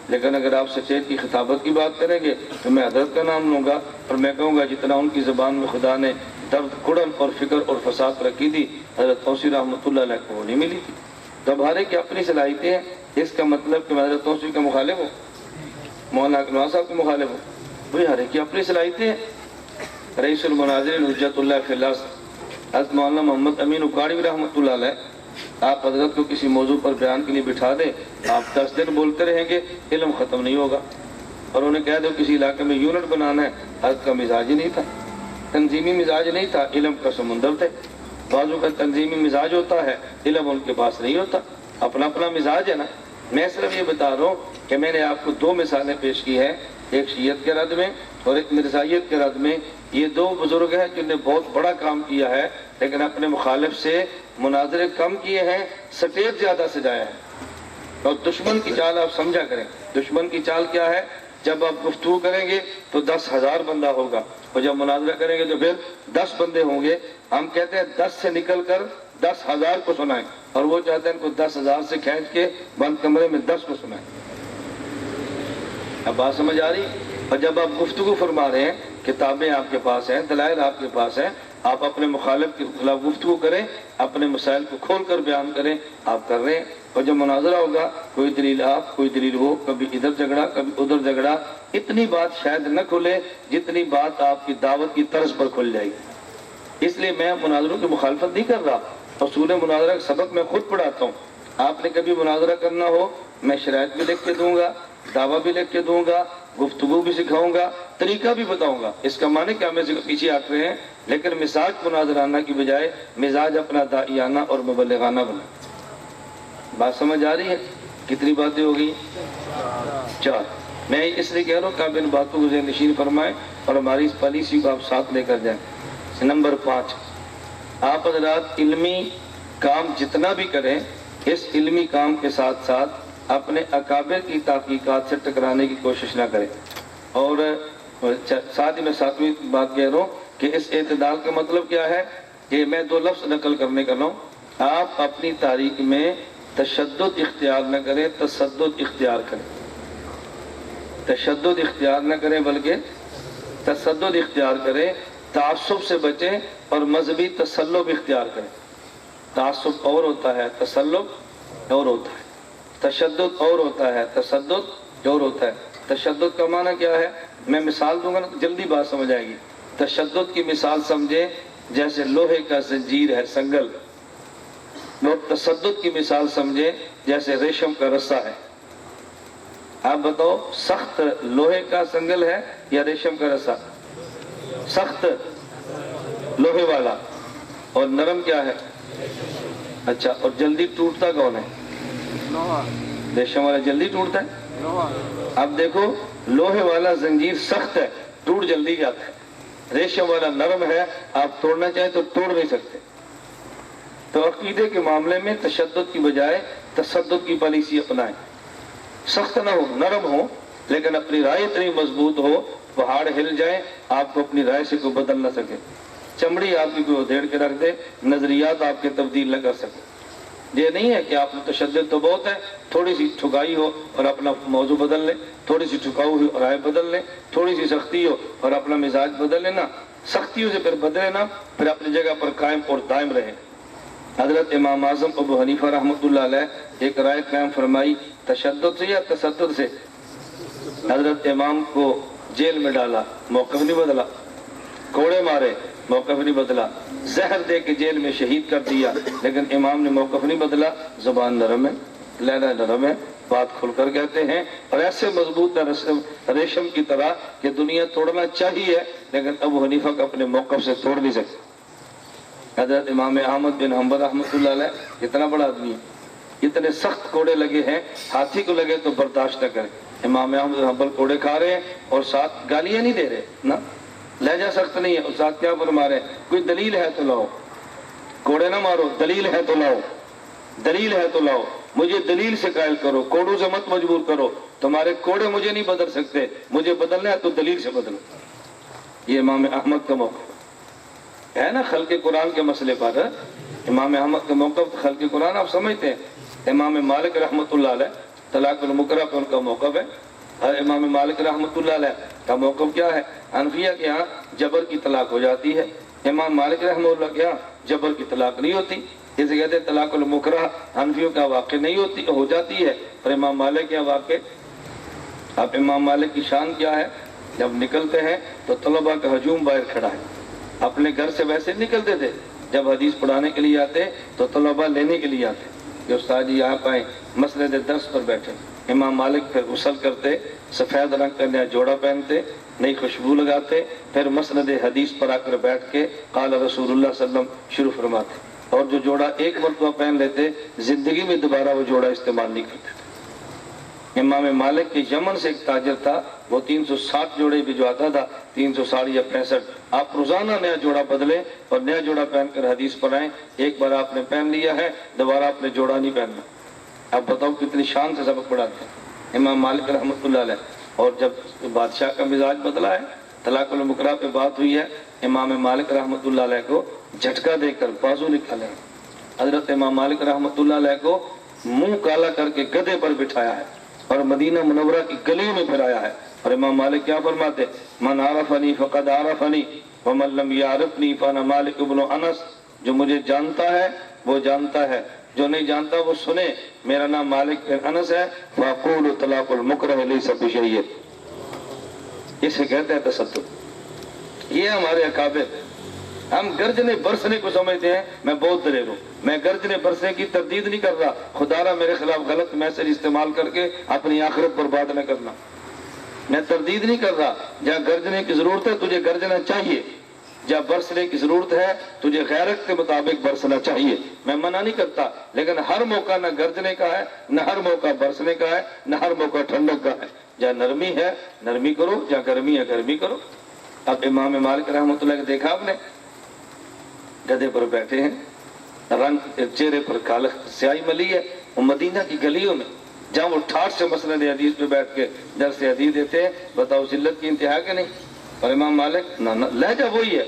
لیکن اگر آپ سچیت کی خطابت کی بات کریں گے تو میں حضرت کا نام لوں گا اور میں کہوں گا جتنا ان کی زبان میں خدا نے درد، کڑن اور فکر اور فساد رکھی تھی حضرت توسیع رحمۃ اللہ علیہ کو وہ نہیں ملی تھی۔ جب ہر ایک کی اپنی صلاحیتیں ہیں، اس کا مطلب کہ میں حضرت توسیع کا مخالف ہوں، مولانا حق نواز صاحب کے مخالف ہوں؟ وہی ہر ایک کی اپنی صلاحیتیں ہیں۔ رئیس المناظرین حجت اللہ فی اللہ حضرت مولانا محمد امین اکاڑی رحمۃ اللہ علیہ، آپ حضرت کو کسی موضوع پر بیان کے لیے بٹھا دیں، آپ 10 دن بولتے رہیں گے، علم ختم نہیں ہوگا۔ اور انہیں کہہ دو کسی علاقے میں یونٹ بنانا ہے، حضرت کا مزاج ہی نہیں تھا، تنظیمی مزاج نہیں تھا، علم کا سمندر تھے۔ بعضوں کا تنظیمی مزاج ہوتا ہے، علم ان کے پاس نہیں ہوتا، اپنا اپنا مزاج ہے نا۔ میں صرف یہ بتا رہا ہوں کہ میں نے آپ کو 2 مثالیں پیش کی ہیں، ایک شیعت کے رد میں اور ایک مرزائیت کے رد میں۔ یہ 2 بزرگ ہیں جنہوں نے بہت بڑا کام کیا ہے، لیکن اپنے مخالف سے مناظرے کم کیے ہیں، سٹیج زیادہ سجایا ہے۔ اور دشمن کی چال آپ سمجھا کریں، دشمن کی چال کیا ہے؟ جب آپ گفتگو کریں گے تو 10,000 بندہ ہوگا، اور جب مناظرہ کریں گے تو پھر 10 بندے ہوں گے۔ ہم کہتے ہیں 10 سے نکل کر 10,000 کو سنائیں، اور وہ چاہتے ہیں ان کو 10,000 سے کھینچ کے بند کمرے میں 10 کو سنائیں۔ اب بات سمجھ آ رہی؟ اور جب آپ گفتگو فرما رہے ہیں، کتابیں آپ کے پاس ہیں، دلائل آپ کے پاس ہیں، آپ اپنے مخالف کے خلاف گفتگو کریں، اپنے مسائل کو کھول کر بیان کریں، آپ کر رہے ہیں۔ اور جب مناظرہ ہوگا، کوئی دلیل آپ، کوئی دلیل وہ، کبھی ادھر جھگڑا کبھی ادھر جھگڑا، اتنی بات شاید نہ کھلے جتنی بات آپ کی دعوت کی طرز پر کھل جائے گی۔ اس لیے میں مناظروں کی مخالفت نہیں کر رہا، اصول مناظرہ کا سبق میں خود پڑھاتا ہوں۔ آپ نے کبھی مناظرہ کرنا ہو، میں شرائط بھی لکھ کے دوں گا، دعویٰ بھی لکھ کے دوں گا، گفتگو بھی سکھاؤں گا، طریقہ بھی بتاؤں گا۔ اس کا معنی کیا میں سے پیچھے ہٹ رہے ہیں، لیکن مزاج مناظرانہ کی بجائے مزاج اپنا داعیانہ اور مبلغانہ بنا۔ بات سمجھ آ رہی ہے؟ کتنی باتیں ہو گئی؟ 4۔ میں اس لیے کہہ رہا ہوں کہ آپ ان باتوں کو ذہن نشین فرمائیں اور ہماری اس پالیسی کو آپ ساتھ لے کر جائیں۔ نمبر 5، آپ حضرات علمی کام جتنا بھی کریں، اس علمی کام کے ساتھ ساتھ اپنے اکابر کی تحقیقات سے ٹکرانے کی کوشش نہ کریں۔ اور ساتھ ہی میں 7ویں بات کہہ رہا ہوں کہ اس اعتدال کا مطلب کیا ہے کہ میں 2 لفظ نقل کرنے کا رہا ہوں۔ آپ اپنی تاریخ میں تشدد اختیار نہ کریں، تسدد اختیار کریں۔ تشدد اختیار نہ کریں بلکہ تسدد اختیار کریں، تعصب سے بچیں اور مذہبی تسلب اختیار کریں۔ تعصب اور ہوتا ہے، تسلب اور ہوتا ہے، تشدد اور ہوتا ہے، تسدد اور ہوتا ہے۔ تشدد کا معنی کیا ہے؟ میں مثال دوں گا نا تو جلدی بات سمجھ آئے گی۔ تشدد کی مثال سمجھیں جیسے لوہے کا زنجیر ہے، سنگل، اور تسدد کی مثال سمجھیں جیسے ریشم کا رسہ ہے۔ آپ بتاؤ، سخت لوہے کا سنگل ہے یا ریشم کا رسہ؟ سخت لوہے والا، اور نرم کیا ہے؟ اچھا، اور جلدی ٹوٹتا کون ہے؟ ریشم والا جلدی ٹوٹتا ہے۔ اب دیکھو، لوہے والا زنجیر سخت ہے، ٹوٹ جلدی جاتا ہے، ریشم والا نرم ہے، آپ توڑنا چاہیں تو توڑ نہیں سکتے۔ تو عقیدے کے معاملے میں تشدد کی بجائے تسدد کی پالیسی اپنائیں۔ سخت نہ ہو، نرم ہو، لیکن اپنی رائے اتنی مضبوط ہو، پہاڑ ہل جائیں، آپ کو اپنی رائے سے کوئی بدل نہ سکے، چمڑی آپ کی کوئی ادھیڑ کے رکھ دے، نظریات آپ کے تبدیل نہ کر سکے۔ یہ نہیں ہے کہ آپ نے تشدد تو بہت ہے، تھوڑی سی ٹھکائی ہو اور اپنا موضوع بدل لیں، تھوڑی سی ٹھکاؤ ہوئی اور رائے بدل لیں، تھوڑی سی سختی ہو اور اپنا مزاج بدل لینا، سختیوں سے پھر بدلے نا، پھر اپنی جگہ پر قائم اور دائم رہیں۔ حضرت امام اعظم ابو حنیفہ رحمۃ اللہ علیہ ایک رائے قائم فرمائی، تشدد سے یا تسدد سے؟ حضرت امام کو جیل میں ڈالا، موقف نہیں بدلا، کوڑے مارے، موقف نہیں بدلا، زہر دے کے جیل میں شہید کر دیا، لیکن امام نے موقف نہیں بدلا۔ زبان نرم ہے، لہجہ نرم ہے، بات کھل کر کہتے ہیں، اور ایسے مضبوط ریشم کی طرح کہ دنیا توڑنا چاہیے لیکن ابو حنیفہ کو اپنے موقف سے توڑ نہیں سکتے۔ حضرت امام احمد بن حنبل رحمۃ اللہ علیہ اتنا بڑا آدمی ہے، اتنے سخت کوڑے لگے ہیں، ہاتھی کو لگے تو برداشت نہ کرے۔ امام احمد بن حنبل کوڑے کھا رہے ہیں اور ساتھ گالیاں نہیں دے رہے نا، لہجہ سخت نہیں ہے، اور ساتھ کیا فرما رہے ہیں؟ کوئی دلیل ہے تو لاؤ، کوڑے نہ مارو، دلیل ہے تو لاؤ، دلیل ہے تو لاؤ، مجھے دلیل سے قائل کرو، کوڑوں سے مت مجبور کرو، تمہارے کوڑے مجھے نہیں بدل سکتے، مجھے بدلنا ہے تو دلیل سے بدلو۔ یہ امام احمد کا موقف ہے نا خلق قرآن کے مسئلے پر۔ امام احمد کا موقف خلق قرآن آپ سمجھتے ہیں۔ امام مالک رحمۃ اللہ علیہ طلاق المکرہ پہ ان کا موقف ہے، اور امام مالک رحمۃ اللہ علیہ کا موقف کیا ہے؟ حنفیہ کے ہاں جبر کی طلاق ہو جاتی ہے، امام مالک رحمۃ اللہ کے ہاں جبر کی طلاق نہیں ہوتی، جسے کہتے ہیں طلاق المکرہ حنفیوں کا واقع نہیں ہوتی، ہو جاتی ہے، اور امام مالک کے واقع۔ اب امام مالک کی شان کیا ہے؟ جب نکلتے ہیں تو طلباء کا ہجوم باہر کھڑا ہے، اپنے گھر سے ویسے نکلتے تھے، جب حدیث پڑھانے کے لیے آتے تو طلباء لینے کے لیے آتے کہ استاد جی آپ آئیں، مسند درس پر بیٹھے۔ امام مالک پھر غسل کرتے، سفید رنگ کا نیا جوڑا پہنتے، نئی خوشبو لگاتے، پھر مسند حدیث پر آ کر بیٹھ کے قال رسول اللہ صلی اللہ علیہ وسلم شروع فرماتے، اور جو جوڑا ایک مرتبہ پہن لیتے زندگی میں دوبارہ وہ جوڑا استعمال نہیں کرتے تھے۔ امام مالک کے یمن سے ایک تاجر تھا، وہ 360 جوڑے بھجواتا تھا، 360 یا 65۔ آپ روزانہ نیا جوڑا بدلیں اور نیا جوڑا پہن کر حدیث پڑھائیں۔ ایک بار آپ نے پہن لیا ہے، دوبارہ آپ نے جوڑا نہیں پہننا۔ آپ بتاؤ کتنی شان سے سبق پڑھاتے ہیں امام مالک رحمۃ اللہ علیہ۔ اور جب بادشاہ کا مزاج بدلا ہے، طلاق المکرہ پہ بات ہوئی ہے، امام مالک رحمۃ اللہ علیہ کو جھٹکا دے کر بازو نکالے، حضرت امام مالک رحمۃ اللہ علیہ کو منہ کالا کر کے گدھے پر بٹھایا ہے اور مدینہ منورہ کی گلیوں میں پھرایا ہے۔ اور امام مالک کیا فرماتے؟ من عرفنی فقد عرفنی ومن لم یعرفنی فانا مالک ابن انس، جو مجھے جانتا ہے وہ جانتا ہے، جو نہیں جانتا وہ سنے، میرا نام مالک بن انس ہے۔ فاقول طلاق المکرہ لیس بشیء، اسے کہتے ہیں تصدق۔ یہ ہمارے اکابر، ہم گرجنے برسنے کو سمجھتے ہیں میں بہت دلیر ہوں، میں گرجنے برسنے کی تردید نہیں کر رہا، خدا را میرے خلاف غلط میسج استعمال کر کے اپنی آخرت برباد نہ کرنا، میں تردید نہیں کر رہا۔ جہاں گرجنے کی ضرورت ہے تجھے گرجنا چاہیے، جہاں برسنے کی ضرورت ہے تجھے غیرت کے مطابق برسنا چاہیے، میں منع نہیں کرتا، لیکن ہر موقع نہ گرجنے کا ہے، نہ ہر موقع برسنے کا ہے، نہ ہر موقع ٹھنڈک کا ہے۔ جہاں نرمی ہے نرمی کرو، جہاں گرمی ہے گرمی کرو۔ اب امام مالک رحمۃ اللہ کو دیکھا آپ نے، گدھے پر بیٹھے ہیں، رنگ چہرے پر کالہ سیاہی ملی ہے، وہ مدینہ کی گلیوں میں جہاں وہ ٹھاٹ سے مسند حدیث پہ بیٹھ کے درس حدیث دیتے ہیں، بتاؤ ذلت کی انتہا کہ نہیں؟ اور امام مالک لہجہ وہی ہے،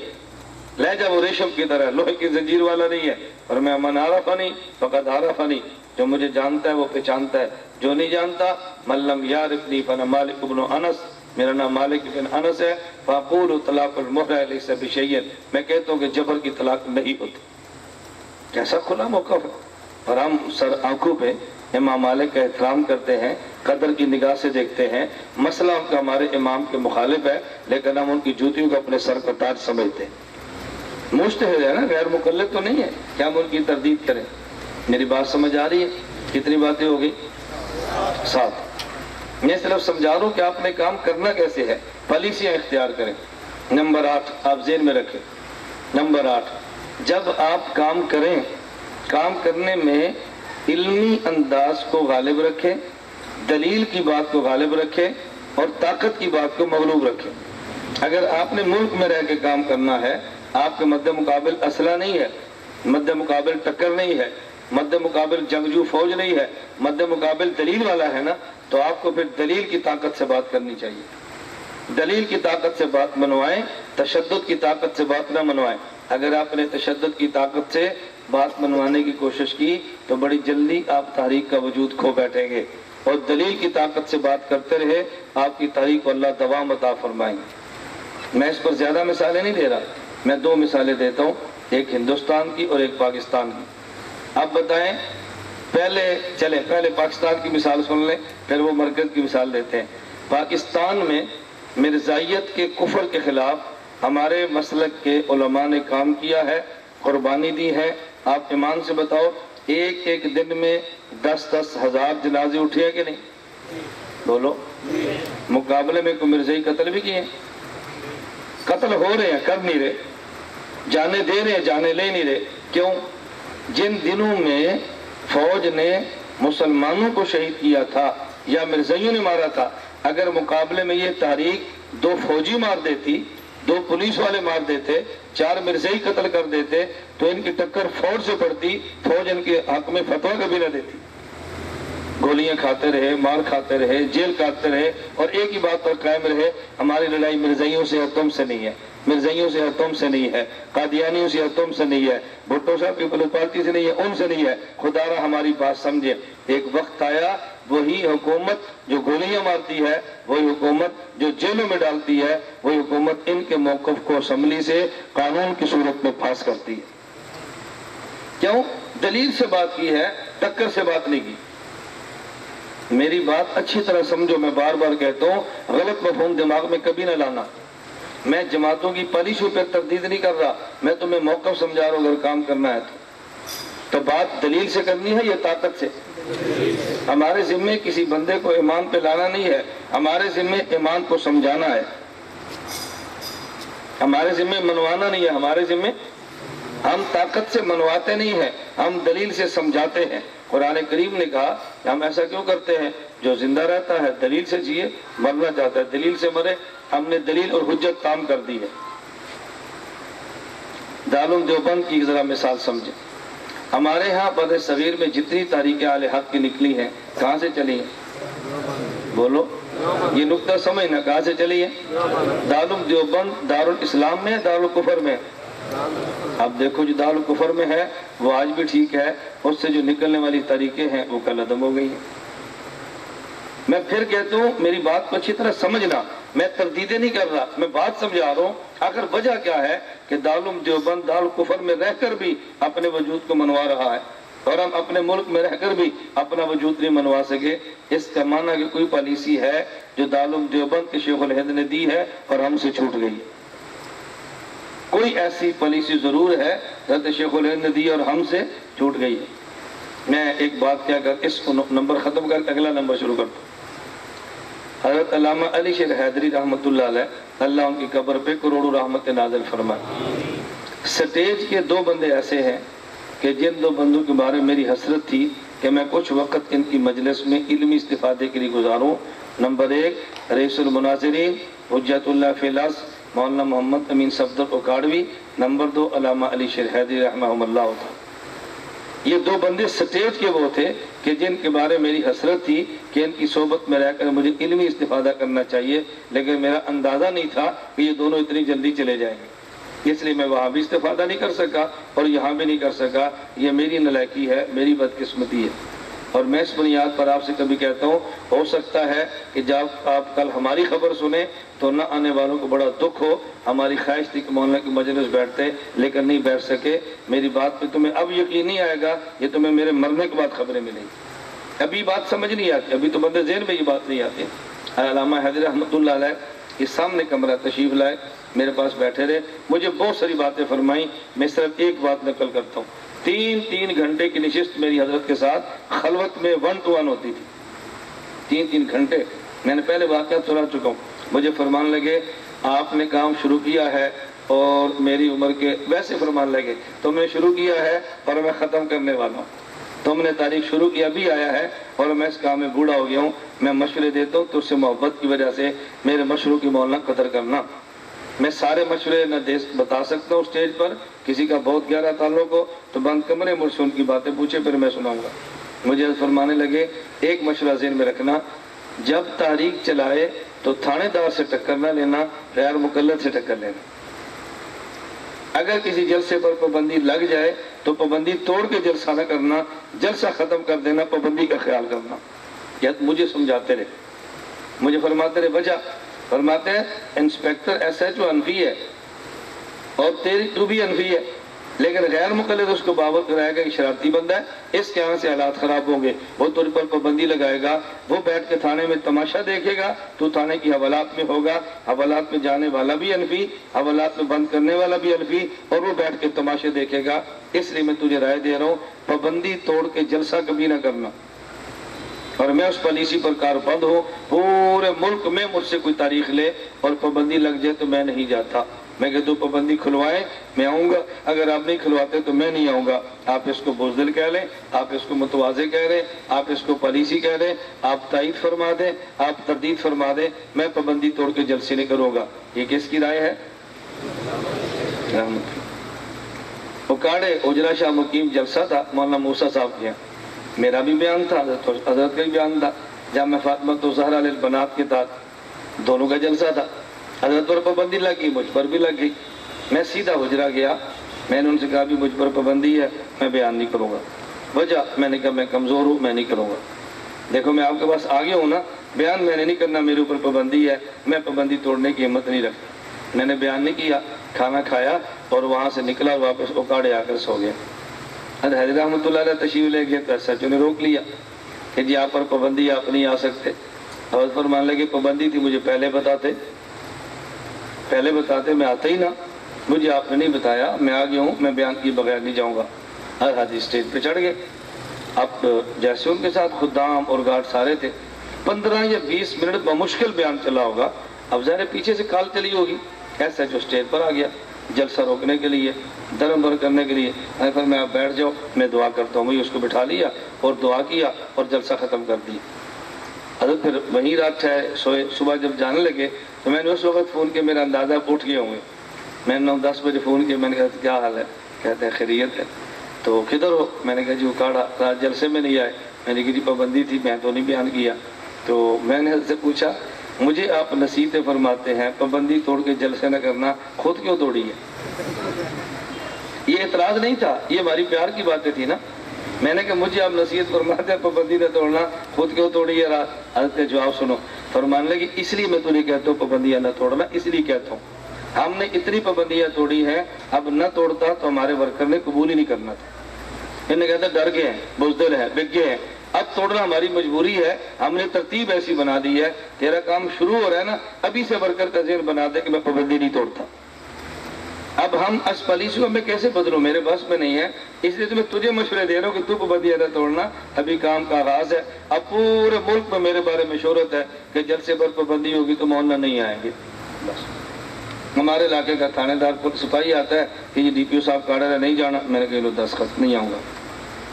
لہجہ وہ ریشم کی طرح لوہے کی زنجیر والا نہیں ہے۔ اور میں من عرفنی فقد عرفنی، جو مجھے جانتا ہے وہ پہچانتا ہے، جو نہیں جانتا من لم یعرفنی فانا مالک ابن انس، میرا نام مالک بن انس ہے۔ فاقول طلاق المکرہ لیس بشیء، میں کہتا ہوں کہ جبر کی طلاق نہیں ہوتی۔ کیسا کھلا موقف ہے، اور ہم سر آنکھوں پہ امام مالک کا احترام کرتے ہیں، قدر کی نگاہ سے دیکھتے ہیں۔ مسئلہ ان کا ہمارے امام کے مخالف ہے، لیکن ہم ان کی جوتیوں کو اپنے سر کا تاج سمجھتے ہیں۔ مجتہد ہے نا، غیر مقلد تو نہیں ہے کہ ہم ان کی تردید کریں۔ میری بات سمجھ آ رہی ہے؟ کتنی باتیں ہو گئی؟ 7۔ میں صرف سمجھا رہا ہوں کہ آپ نے کام کرنا کیسے ہے، پالیسیاں اختیار کریں۔ نمبر 8 آپ ذہن میں رکھیں، نمبر 8، جب آپ کام کریں، کام کرنے میں علمی انداز کو غالب رکھیں، دلیل کی بات کو غالب رکھیں اور طاقت کی بات کو مغلوب رکھیں۔ اگر آپ نے ملک میں رہ کے کام کرنا ہے، آپ کے مد مقابل اسلحہ نہیں ہے، مد مقابل ٹکر نہیں ہے، مد مقابل جنگجو فوج نہیں ہے، مد مقابل دلیل والا ہے نا، تو آپ کو پھر دلیل کی طاقت سے بات کرنی چاہیے۔ دلیل کی طاقت سے بات منوائیں، تشدد کی طاقت سے بات نہ منوائیں۔ اگر آپ نے تشدد کی طاقت سے بات منوانے کی کوشش کی تو بڑی جلدی آپ تحریک کا وجود کھو بیٹھیں گے، اور دلیل کی طاقت سے بات کرتے رہے آپ کی تحریک کو اللہ دوام عطا فرمائیں گے۔ میں اس پر زیادہ مثالیں نہیں دے رہا، میں 2 مثالیں دیتا ہوں، ایک ہندوستان کی اور ایک پاکستان کی۔ آپ بتائیں، پہلے پاکستان کی مثال سن لیں، پھر وہ مرکز کی مثال دیتے ہیں۔ پاکستان میں مرزائیت کے کفر کے خلاف ہمارے مسلک کے علماء نے کام کیا ہے، قربانی دی ہے۔ آپ ایمان سے بتاؤ، ایک دن میں 10-10 ہزار جنازے اٹھے ہیں کہ نہیں؟ بولو۔ مقابلے میں کوئی مرزائی قتل بھی کیے ہیں؟ قتل ہو رہے ہیں، کر نہیں رہے، جانے دے رہے ہیں، جانے لے نہیں رہے۔ کیوں؟ جن دنوں میں فوج نے مسلمانوں کو شہید کیا تھا یا مرزائیوں نے مارا تھا، اگر مقابلے میں یہ تحریک 2 فوجی مار دیتی، 2 پولیس والے مار دیتے، 4 مرزائی قتل کر دیتے، تو ان کی ٹکر فوج سے پڑتی، فوج ان کے حق میں فتویٰ کبھی نہ دیتی۔ گولیاں کھاتے رہے، مار کھاتے رہے، جیل کاٹتے رہے، اور ایک ہی بات پر قائم رہے، ہماری لڑائی مرزائیوں سے ہے، تم سے نہیں ہے، مرزائیوں سے ہے، تم سے نہیں ہے، قادیانیوں سے ہے، تم سے نہیں ہے، بھٹو صاحب پیپلز پارٹی سے نہیں ہے، ان سے نہیں ہے۔ خدا را ہماری بات سمجھے، ایک وقت آیا وہی حکومت جو گولیاں مارتی ہے، وہی حکومت جو جیلوں میں ڈالتی ہے، وہی حکومت ان کے موقف کو اسمبلی سے قانون کی صورت میں پاس کرتی ہے۔ کیوں؟ دلیل سے بات کی ہے، ٹکر سے بات نہیں کی۔ میری بات اچھی طرح سمجھو، میں بار بار کہتا ہوں، غلط مفہوم دماغ میں کبھی نہ لانا۔ میں جماعتوں کی پالیسیوں پہ تردید نہیں کر رہا، میں تمہیں موقف سمجھا رہا ہوں، اگر کام کرنا ہے تو بات دلیل سے کرنی ہے یا طاقت سے؟ ہمارے ذمے کسی بندے کو ایمان پہ لانا نہیں ہے، ہمارے ذمے ایمان کو سمجھانا ہے، ہمارے ذمے منوانا نہیں ہے، ہمارے ذمے ہم طاقت سے منواتے نہیں ہیں، ہم دلیل سے سمجھاتے ہیں۔ قرآن کریم نے کہا کہ ہم ایسا کیوں کرتے ہیں؟ جو زندہ رہتا ہے دلیل سے جیے، مرنا چاہتا ہے دلیل سے مرے۔ ہم نے دلیل اور حجت تام کر دی ہے۔ دارالعلوم دیوبند کی ذرا مثال سمجھیں۔ ہمارے ہاں بر صغیر میں جتنی تحریک اہل حق کی نکلی ہیں کہاں سے چلی ہیں؟ بولو، یہ نقطہ سمجھنا، کہاں سے چلی ہیں؟ دارالعلوم دیوبند دارالاسلام میں، دارالکفر میں؟ اب دیکھو جو دارالکفر میں ہے وہ آج بھی ٹھیک ہے، اس سے جو نکلنے والی طریقے ہیں وہ کل عدم ہو گئی ہیں۔ میں پھر کہتا ہوں میری بات کو اچھی طرح سمجھنا، میں تردیدیں نہیں کر رہا، میں بات سمجھا رہا ہوں۔ آخر وجہ کیا ہے کہ دارالعلوم دیوبند دارالکفر میں رہ کر بھی اپنے وجود کو منوا رہا ہے، اور ہم اپنے ملک میں رہ کر بھی اپنا وجود نہیں منوا سکے۔ اس کا معنی کہ کوئی پالیسی ہے جو دارالعلوم دیوبند کے شیخ الہند نے دی ہے اور ہم سے چھوٹ گئی۔ کوئی ایسی پالیسی ضرور ہے حضرت شیخ الہند نے دی اور ہم سے چھوٹ گئی ہے۔ میں ایک بات کیا کر اس کو نمبر ختم کر اگلا نمبر شروع کرتا ہوں۔ حضرت علامہ علی شیر حیدری رحمۃ اللہ علیہ، اللہ ان کی قبر پہ کروڑوں رحمت نازل فرمائے۔ سٹیج کے دو بندے ایسے ہیں کہ جن دو بندوں کے بارے میں میری حسرت تھی کہ میں کچھ وقت ان کی مجلس میں علمی استفادے کے لیے گزاروں۔ نمبر ایک رئیس المناظرین حجت اللہ فی الاصل مولانا محمد امین صفدر اکاڑوی، نمبر دو علامہ علی شیر حیدری رحمہ اللہ تعالی۔ یہ دو بندے سٹیج کے وہ تھے کہ جن کے بارے میری حسرت تھی کہ ان کی صحبت میں رہ کر مجھے علمی استفادہ کرنا چاہیے، لیکن میرا اندازہ نہیں تھا کہ یہ دونوں اتنی جلدی چلے جائیں گے، اس لیے میں وہاں بھی استفادہ نہیں کر سکا اور یہاں بھی نہیں کر سکا۔ یہ میری نالائکی ہے، میری بدقسمتی ہے، اور میں اس بنیاد پر آپ سے کبھی کہتا ہوں ہو سکتا ہے کہ جب آپ کل ہماری خبر سنیں تو نہ آنے والوں کو بڑا دکھ ہو۔ ہماری خواہش تھی کہ مولانا کی مجلس بیٹھتے لیکن نہیں بیٹھ سکے۔ میری بات پہ تمہیں اب یقین نہیں آئے گا، یہ تمہیں میرے مرنے کے بعد خبریں ملیں گی۔ ابھی بات سمجھ نہیں آتی، ابھی تو بندے ذہن میں یہ بات نہیں آتی۔ علامہ حیدری رحمۃ اللہ علیہ یہ سامنے کمرہ تشریف لائے، میرے پاس بیٹھے رہے، مجھے بہت ساری باتیں فرمائیں۔ میں صرف ایک بات نقل کرتا ہوں۔ 3 گھنٹے کی نشست میری حضرت کے ساتھ خلوت میں 1 to 1 ہوتی تھی۔ 3 گھنٹے میں نے پہلے واقعات سنا چکا ہوں۔ مجھے فرمان لگے آپ نے کام شروع کیا ہے اور میری عمر کے ویسے فرمان لگے تم نے شروع کیا ہے اور میں ختم کرنے والا ہوں، تم نے تاریخ شروع کی ابھی آیا ہے اور میں اس کام میں بوڑھا ہو گیا ہوں، میں مشورے دیتا ہوں تو اس سے محبت کی وجہ سے میرے مشوروں کی مولانا قدر کرنا۔ میں سارے مشورے نہ بتا سکتا ہوں اسٹیج پر، کسی کا بہت گہرا تعلق ہو تو بند کمرے مجھ سے ان کی باتیں پوچھے پھر میں سناؤں گا۔ مجھے فرمانے لگے ایک مشورہ ذہن میں رکھنا، جب تحریک چلائے تو تھانے دار سے ٹکر نہ لینا، غیر مقلد سے ٹکر لینا۔ اگر کسی جلسے پر پابندی لگ جائے تو پابندی توڑ کے جلسہ نہ کرنا، جلسہ ختم کر دینا، پابندی کا خیال کرنا۔ یا مجھے سمجھاتے رہے، مجھے فرماتے رہے وجہ، فرماتے ہیں انسپیکٹر SHO انفی ہے اور تو بھی انفی ہے، لیکن غیر مقلد اس کو باور کرائے گا کہ شرارتی بندہ ہے، اس کے آنے سے حالات خراب ہوں گے، وہ تجھ پر پابندی لگائے گا، وہ بیٹھ کے تھانے میں تماشا دیکھے گا، تو تھانے کی حوالات میں ہوگا، حوالات میں جانے والا بھی انفی، حوالات میں بند کرنے والا بھی انفی، اور وہ بیٹھ کے تماشے دیکھے گا۔ اس لیے میں تجھے رائے دے رہا ہوں پابندی توڑ کے جلسہ کبھی نہ کرنا، اور میں اس پالیسی پر کاربند ہوں۔ پورے ملک میں مجھ سے کوئی تاریخ لے اور پابندی لگ جائے تو میں نہیں جاتا، میں کہ تو پابندی کھلوائیں میں آؤں گا، اگر آپ نہیں کھلواتے تو میں نہیں آؤں گا۔ آپ اس کو بزدل کہہ لیں، آپ اس کو متواضع کہہ رہے، آپ اس کو پالیسی کہہ رہے، آپ تائید فرما دیں، آپ تردید فرما دیں، میں پابندی توڑ کے جلسے نہیں کروں گا۔ یہ کس کی رائے ہے؟ اکاڑے اجرا شاہ مقیم جلسہ تھا مولانا موسیٰ صاحب کے، میرا بھی بیان تھا، حضرت کا بھی بیان تھا، جامع فاطمہ الزہرا للبنات کے تحت دونوں کا جلسہ تھا۔ حضرت پر پابندی لگی، مجھ پر بھی لگ گئی۔ میں سیدھا حجرا گیا، میں نے ان سے کہا بھی مجھ پر پابندی ہے، میں بیان نہیں کروں گا۔ وجہ میں نے کہا میں کمزور ہوں، میں نہیں کروں گا۔ دیکھو میں آپ کے پاس آگے ہوں نا، بیان میں نے نہیں کرنا، میرے اوپر پابندی ہے، میں پابندی توڑنے کی ہمت نہیں رکھتا۔ میں نے بیان نہیں کیا، کھانا کھایا اور وہاں سے نکلا اور واپس اکاڑے آ کر سو گیا۔ حیدری رحمۃ اللہ علیہ تشریف لے گئے تو SHO نے روک لیا کہ جی آپ پر پابندی، آپ نہیں آ سکتے۔ حضرت فرمان لگے پابندی تھی مجھے پہلے بتاتے میں آتا ہی نہ، مجھے آپ نے نہیں بتایا، میں آ گیا ہوں، میں بیان کی بغیر نہیں جاؤں گا۔ ہر حدیث اسٹیج پہ چڑھ گئے۔ اب جیسے ان کے ساتھ خدام اور گارڈ سارے تھے، 15 یا 20 منٹ بمشکل بیان چلا ہوگا۔ اب ظاہر پیچھے سے کال چلی ہوگی، SHO اسٹیج پر آ گیا جلسہ روکنے کے لیے، درم بر کرنے کے لیے۔ میں آپ بیٹھ جاؤ، میں دعا کرتا ہوں۔ میں اس کو بٹھا لیا اور دعا کیا اور جلسہ ختم کر دیا۔ حضرت پھر وہیں رات ٹھہرے سوئے. صبح جب جانے لگے تو میں نے اس وقت فون کیا, میرا اندازہ اٹھ گئے ہوں گے. میں نے 9-10 بجے فون کیا, میں نے کہا کیا حال ہے؟ کہتے ہیں خیریت ہے. تو کدھر ہو؟ میں نے کہا جی اکاڑا, رات جلسے میں نہیں آئے. میں نے کہا جی پابندی تھی, میں تو نہیں بیان کیا. تو میں نے حضرت سے پوچھا مجھے آپ نصیحتیں فرماتے ہیں, پابندی توڑ کے جلسے نہ کرنا, خود کیوں توڑی ہے؟ یہ اعتراض نہیں تھا, یہ ہماری پیار کی باتیں تھی نا. میں نے کہا مجھے آپ نصیحت فرماتے ہیں پابندی نہ توڑنا, خود کیوں توڑی ہے رات؟ حضرت نے جواب سنو, فرمانے لگے اس لیے میں تجھے کہتا ہوں پابندیاں نہ توڑنا, اس لیے کہتا ہوں ہم نے اتنی پابندیاں توڑی ہیں, اب نہ توڑتا تو ہمارے ورکر نے قبول ہی نہیں کرنا تھا. انہیں کہتا ڈر گئے ہیں, بزدل ہیں, بک گئے ہیں, اب توڑنا ہماری مجبوری ہے. ہم نے ترتیب ایسی بنا دی ہے, تیرا کام شروع ہو رہا ہے نا, ابھی سے ورکر کا ذہن بنا دے کہ میں پابندی نہیں توڑتا. اب ہم اس پالیسی کو میں کیسے بدلوں, میرے بس میں نہیں ہے. اس لیے تو میں تجھے مشورے دے رہا ہوں کہ تو پابندیاں نہ توڑنا, ابھی کام کا آغاز ہے. اب پورے ملک میں میرے بارے میں شہرت ہے کہ جلسے پر پابندی ہوگی تو محلہ نہیں آئیں گے. بس ہمارے علاقے کا تھانے دار سپاہی آتا ہے کہ یہ DPO صاحب کاڑا ہے, نہیں جانا. میں نے کہا لو دستخط نہیں آؤں گا.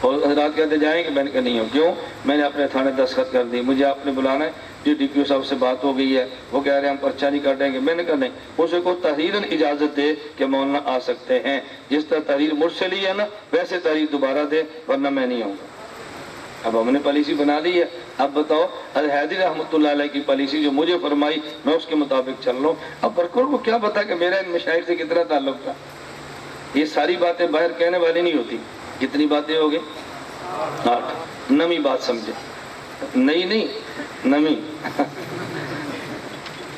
اور حضرات کہتے جائیں گے, میں نے کہا نہیں ہوں. کیوں؟ میں نے اپنے تھانے دستخط کر دی, مجھے آپ نے بلانا ہے. جو DPO صاحب سے بات ہو گئی ہے, وہ کہہ رہے ہیں ہم پرچہ نہیں کاٹیں گے. میں نے کہا نہیں, اسے کو تحریراً اجازت دے کہ مولانا آ سکتے ہیں. جس طرح تحریر مجھ سے لی ہے نا, ویسے تحریر دوبارہ دے, ورنہ میں نہیں آؤں گا. اب ہم نے پالیسی بنا لی ہے. اب بتاؤ, حضرت حیدری رحمۃ اللہ علیہ کی پالیسی جو مجھے فرمائی, میں اس کے مطابق چل رہا ہوں. اب ورکر کو کیا پتا کہ میرا ان مشائخ سے کتنا تعلق تھا. یہ ساری باتیں باہر کہنے والی نہیں ہوتی. کتنی باتیں ہو گئی؟ 8. نمی بات سمجھے, نہیں نمی.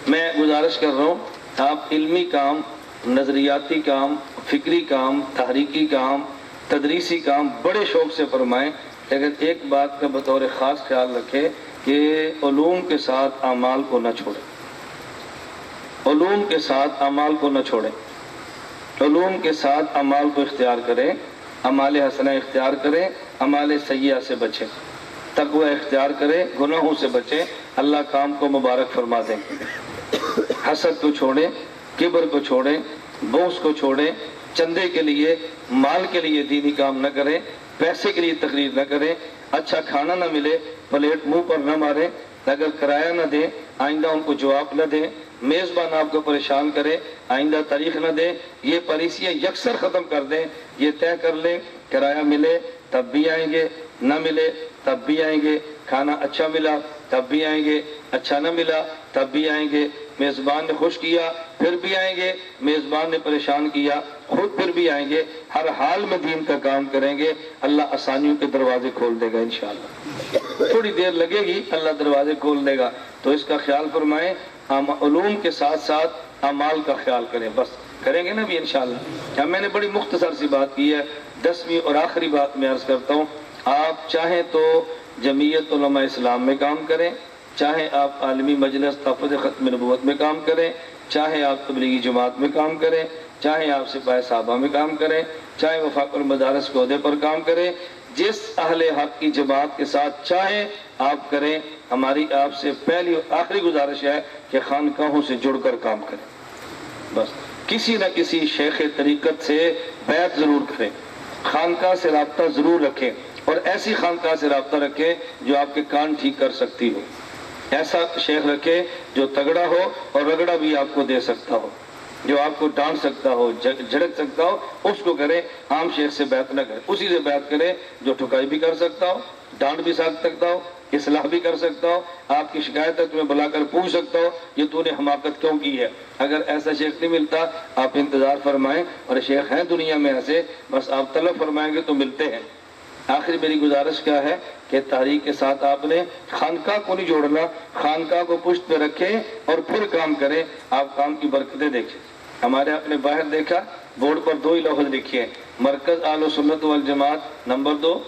میں گزارش کر رہا ہوں, آپ علمی کام, نظریاتی کام, فکری کام, تحریکی کام, تدریسی کام بڑے شوق سے فرمائیں, لیکن ایک بات کا بطور خاص خیال رکھیں کہ علوم کے ساتھ اعمال کو نہ چھوڑیں. علوم کے ساتھ اعمال کو نہ چھوڑیں. علوم کے ساتھ اعمال کو اختیار کریں, اعمال حسنہ اختیار کریں, اعمال سیئہ سے بچیں, تقوی اختیار کریں, گناہوں سے بچیں. اللہ کام کو مبارک فرما دیں. حسد کو چھوڑیں, کبر کو چھوڑیں, بغض کو چھوڑیں. چندے کے لیے, مال کے لیے دینی کام نہ کریں, پیسے کے لیے تقریر نہ کریں. اچھا کھانا نہ ملے, پلیٹ منہ پر نہ ماریں. اگر کرایہ نہ دیں, آئندہ ان کو جواب نہ دیں. میزبان آپ کو پریشان کرے, آئندہ تاریخ نہ دیں. یہ پالیسیاں یکسر ختم کر دیں. یہ طے کر لیں, کرایہ ملے تب بھی آئیں گے, نہ ملے تب بھی آئیں گے. کھانا اچھا ملا تب بھی آئیں گے, اچھا نہ ملا تب بھی آئیں گے. میزبان نے خوش کیا پھر بھی آئیں گے, میزبان نے پریشان کیا خود پھر بھی آئیں گے. ہر حال میں دین کا کام کریں گے, اللہ آسانیوں کے دروازے کھول دے گا انشاءاللہ. تھوڑی دیر لگے گی, اللہ دروازے کھول دے گا. تو اس کا خیال فرمائیں. علوم کے ساتھ ساتھ اعمال کا خیال کریں. بس کریں گے نا بھی انشاءاللہ. میں نے بڑی مختصر سی بات کی ہے. 10ویں اور آخری بات میں عرض کرتا ہوں, آپ چاہیں تو جمعیت علماء اسلام میں کام کریں, چاہیں آپ عالمی مجلس تحفظ ختم نبوت میں کام کریں, چاہیں آپ تبلیغی جماعت میں کام کریں, چاہیں آپ سپاہی صحابہ میں کام کریں, چاہے وفاق المدارس کے عہدے پر کام کریں, جس اہل حق کی جماعت کے ساتھ چاہیں آپ کریں. ہماری آپ سے پہلی اور آخری گزارش ہے کہ خانقاہوں سے جڑ کر کام کریں. بس کسی نہ کسی شیخ طریقت سے بیعت ضرور کریں, خانقاہ سے رابطہ ضرور رکھیں, اور ایسی خانقاہ سے رابطہ رکھیں جو آپ کے کان ٹھیک کر سکتی ہو. ایسا شیخ رکھیں جو تگڑا ہو اور رگڑا بھی آپ کو دے سکتا ہو, جو آپ کو ڈانٹ سکتا ہو, جھڑک سکتا ہو, اس کو کریں. عام شیخ سے بیعت نہ کریں, اسی سے بیعت کریں جو ٹھکائی بھی کر سکتا ہو, ڈانٹ بھی سکتا ہو, اصلاح بھی کر سکتا ہو, آپ کی شکایت ہے تمہیں بلا کر پوچھ سکتا ہو یہ تو نے حماقت کیوں کی ہے. اگر ایسا شیخ نہیں ملتا آپ انتظار فرمائیں, اور شیخ ہیں دنیا میں ایسے, بس آپ طلب فرمائیں گے تو ملتے ہیں. آخری میری گزارش کیا ہے کہ تحریک کے ساتھ آپ نے خانقاہ کو نہیں جوڑنا, خانقاہ کو پشت پہ رکھیں اور پھر کام کریں. آپ کام کی برکتیں دیکھیں. ہمارے اپنے باہر دیکھا بورڈ پر 2 ہی لفظ لکھے ہیں, مرکز اہل سنت والجماعت, نمبر 2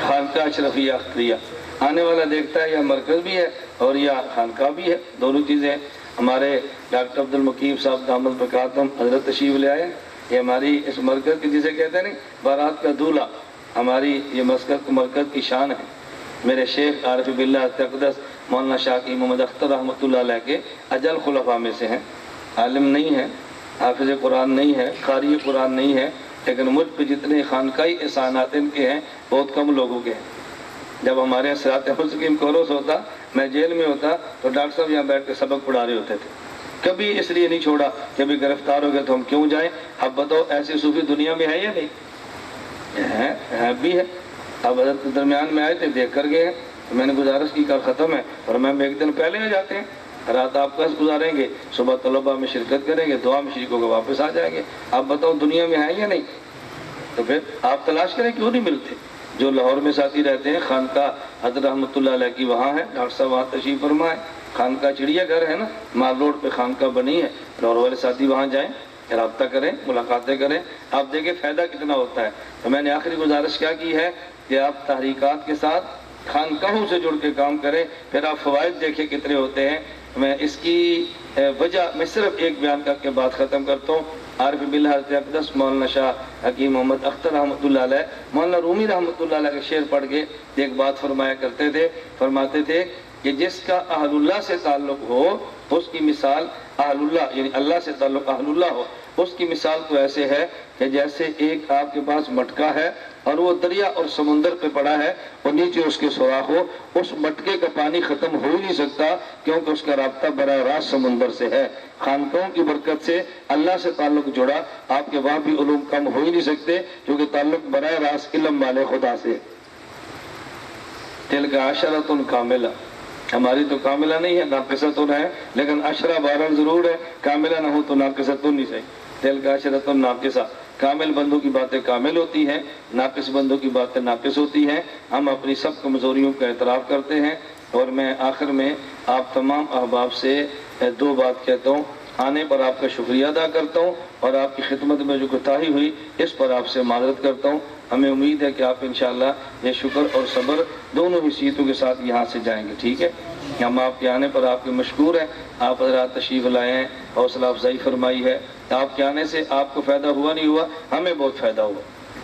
خانقاہ اشرفیہ اختریہ. آنے والا دیکھتا ہے یا مرکز بھی ہے اور یا خانقاہ بھی ہے, دونوں چیزیں. ہمارے ڈاکٹر عبد المقیم صاحب دامت برکاتہم حضرت تشریف لے آئے. یہ ہماری اس مرکز کی جسے کہتے ہیں نہیں بارات کا دولہا, ہماری یہ مرکز کی شان ہے. میرے شیخ عارف باللہ تقدس مولانا شاکی محمد اختر رحمۃ اللہ علیہ کے اجل خلفاء میں سے ہیں. عالم نہیں ہے, حافظ قرآن نہیں ہے, قاری قرآن نہیں ہے, لیکن مجھ پہ جتنے خانقاہی احسانات ان کے ہیں بہت کم لوگوں کے ہیں. جب ہمارے صراط مستقیم کورس ہوتا، میں جیل میں ہوتا تو ڈاکٹر صاحب یہاں بیٹھ کے سبق پڑھا رہے ہوتے تھے، کبھی اس لیے نہیں چھوڑا کہ ابھی گرفتار ہو گئے تو ہم کیوں جائیں۔ اب بتاؤ ایسے صوفی دنیا میں ہے یا نہیں؟ ہے بھی ہے۔ اب حضرت درمیان میں آئے تھے، دیکھ کر گئے ہیں، تو میں نے گزارش کی کل ختم ہے، اور میں ایک دن پہلے آ جاتے ہیں، رات آپ کا گزاریں گے، صبح طلبہ میں شرکت کریں گے، دعا میں شریک ہو کے واپس آ جائیں گے۔ آپ بتاؤ دنیا میں ہے یا نہیں؟ تو پھر آپ تلاش کریں، کیوں نہیں ملتے؟ جو لاہور میں ساتھی رہتے ہیں، خانقاہ حضرت رحمۃ اللہ علیہ کی وہاں ہے، ڈاکٹر صاحب وہاں تشریف فرمائے، خانقاہ چڑیا گھر ہے نا، مال روڈ پہ خانقاہ بنی ہے، لاہور والے ساتھی وہاں جائیں، رابطہ کریں، ملاقاتیں کریں، آپ دیکھیں فائدہ کتنا ہوتا ہے۔ تو میں نے آخری گزارش کیا کی ہے کہ آپ تحریکات کے ساتھ خانقاہوں سے جڑ کے کام کریں، پھر آپ فوائد دیکھیں کتنے ہوتے ہیں۔ میں اس کی وجہ میں صرف ایک بیان کر کے بات ختم کرتا ہوں۔ عارف باللہ حضرت اقدس مولانا شاہ حکیم محمد اختر رحمۃ اللہ علیہ، مولانا رومی رحمۃ اللہ علیہ کے شعر پڑھ کے ایک بات فرمایا کرتے تھے، فرماتے تھے کہ جس کا اہل اللہ سے تعلق ہو اس کی مثال، اہل اللہ یعنی اللہ سے تعلق اہل اللہ ہو، اس کی مثال تو ایسے ہے کہ جیسے ایک آپ کے پاس مٹکا ہے اور وہ دریا اور سمندر پہ پڑا ہے اور نیچے اس کے سوراخ ہو، اس مٹکے کا پانی ختم ہو ہی نہیں سکتا کیونکہ اس کا رابطہ براہ راست سمندر سے ہے۔ خانقاہوں کی برکت سے اللہ سے تعلق جڑا، آپ کے وہاں بھی علوم کم ہو ہی نہیں سکتے کیونکہ تعلق براہ راست علم والے خدا سے۔ تلک عشرۃ کاملہ، ہماری تو کاملہ نہیں ہے، ناقصۃ ہے، لیکن عشرہ 12 ضرور ہے، کاملہ نہ ہو تو ناقصۃ نہیں صحیح۔ تلک عشرۃ ناقصہ، کامل بندوں کی باتیں کامل ہوتی ہیں، ناقص بندوں کی باتیں ناقص ہوتی ہیں۔ ہم اپنی سب کمزوریوں کا اعتراف کرتے ہیں، اور میں آخر میں آپ تمام احباب سے 2 بات کہتا ہوں۔ آنے پر آپ کا شکریہ ادا کرتا ہوں، اور آپ کی خدمت میں جو کوتاہی ہوئی اس پر آپ سے معذرت کرتا ہوں۔ ہمیں امید ہے کہ آپ انشاءاللہ یہ شکر اور صبر دونوں حیثیتوں کے ساتھ یہاں سے جائیں گے، ٹھیک ہے؟ ہم آپ کے آنے پر آپ کے مشکور ہیں، آپ حضرات تشریف لائے ہیں، حوصلہ افزائی فرمائی ہے۔ آپ کے آنے سے آپ کو فائدہ ہوا نہیں ہوا، ہمیں بہت فائدہ ہوا۔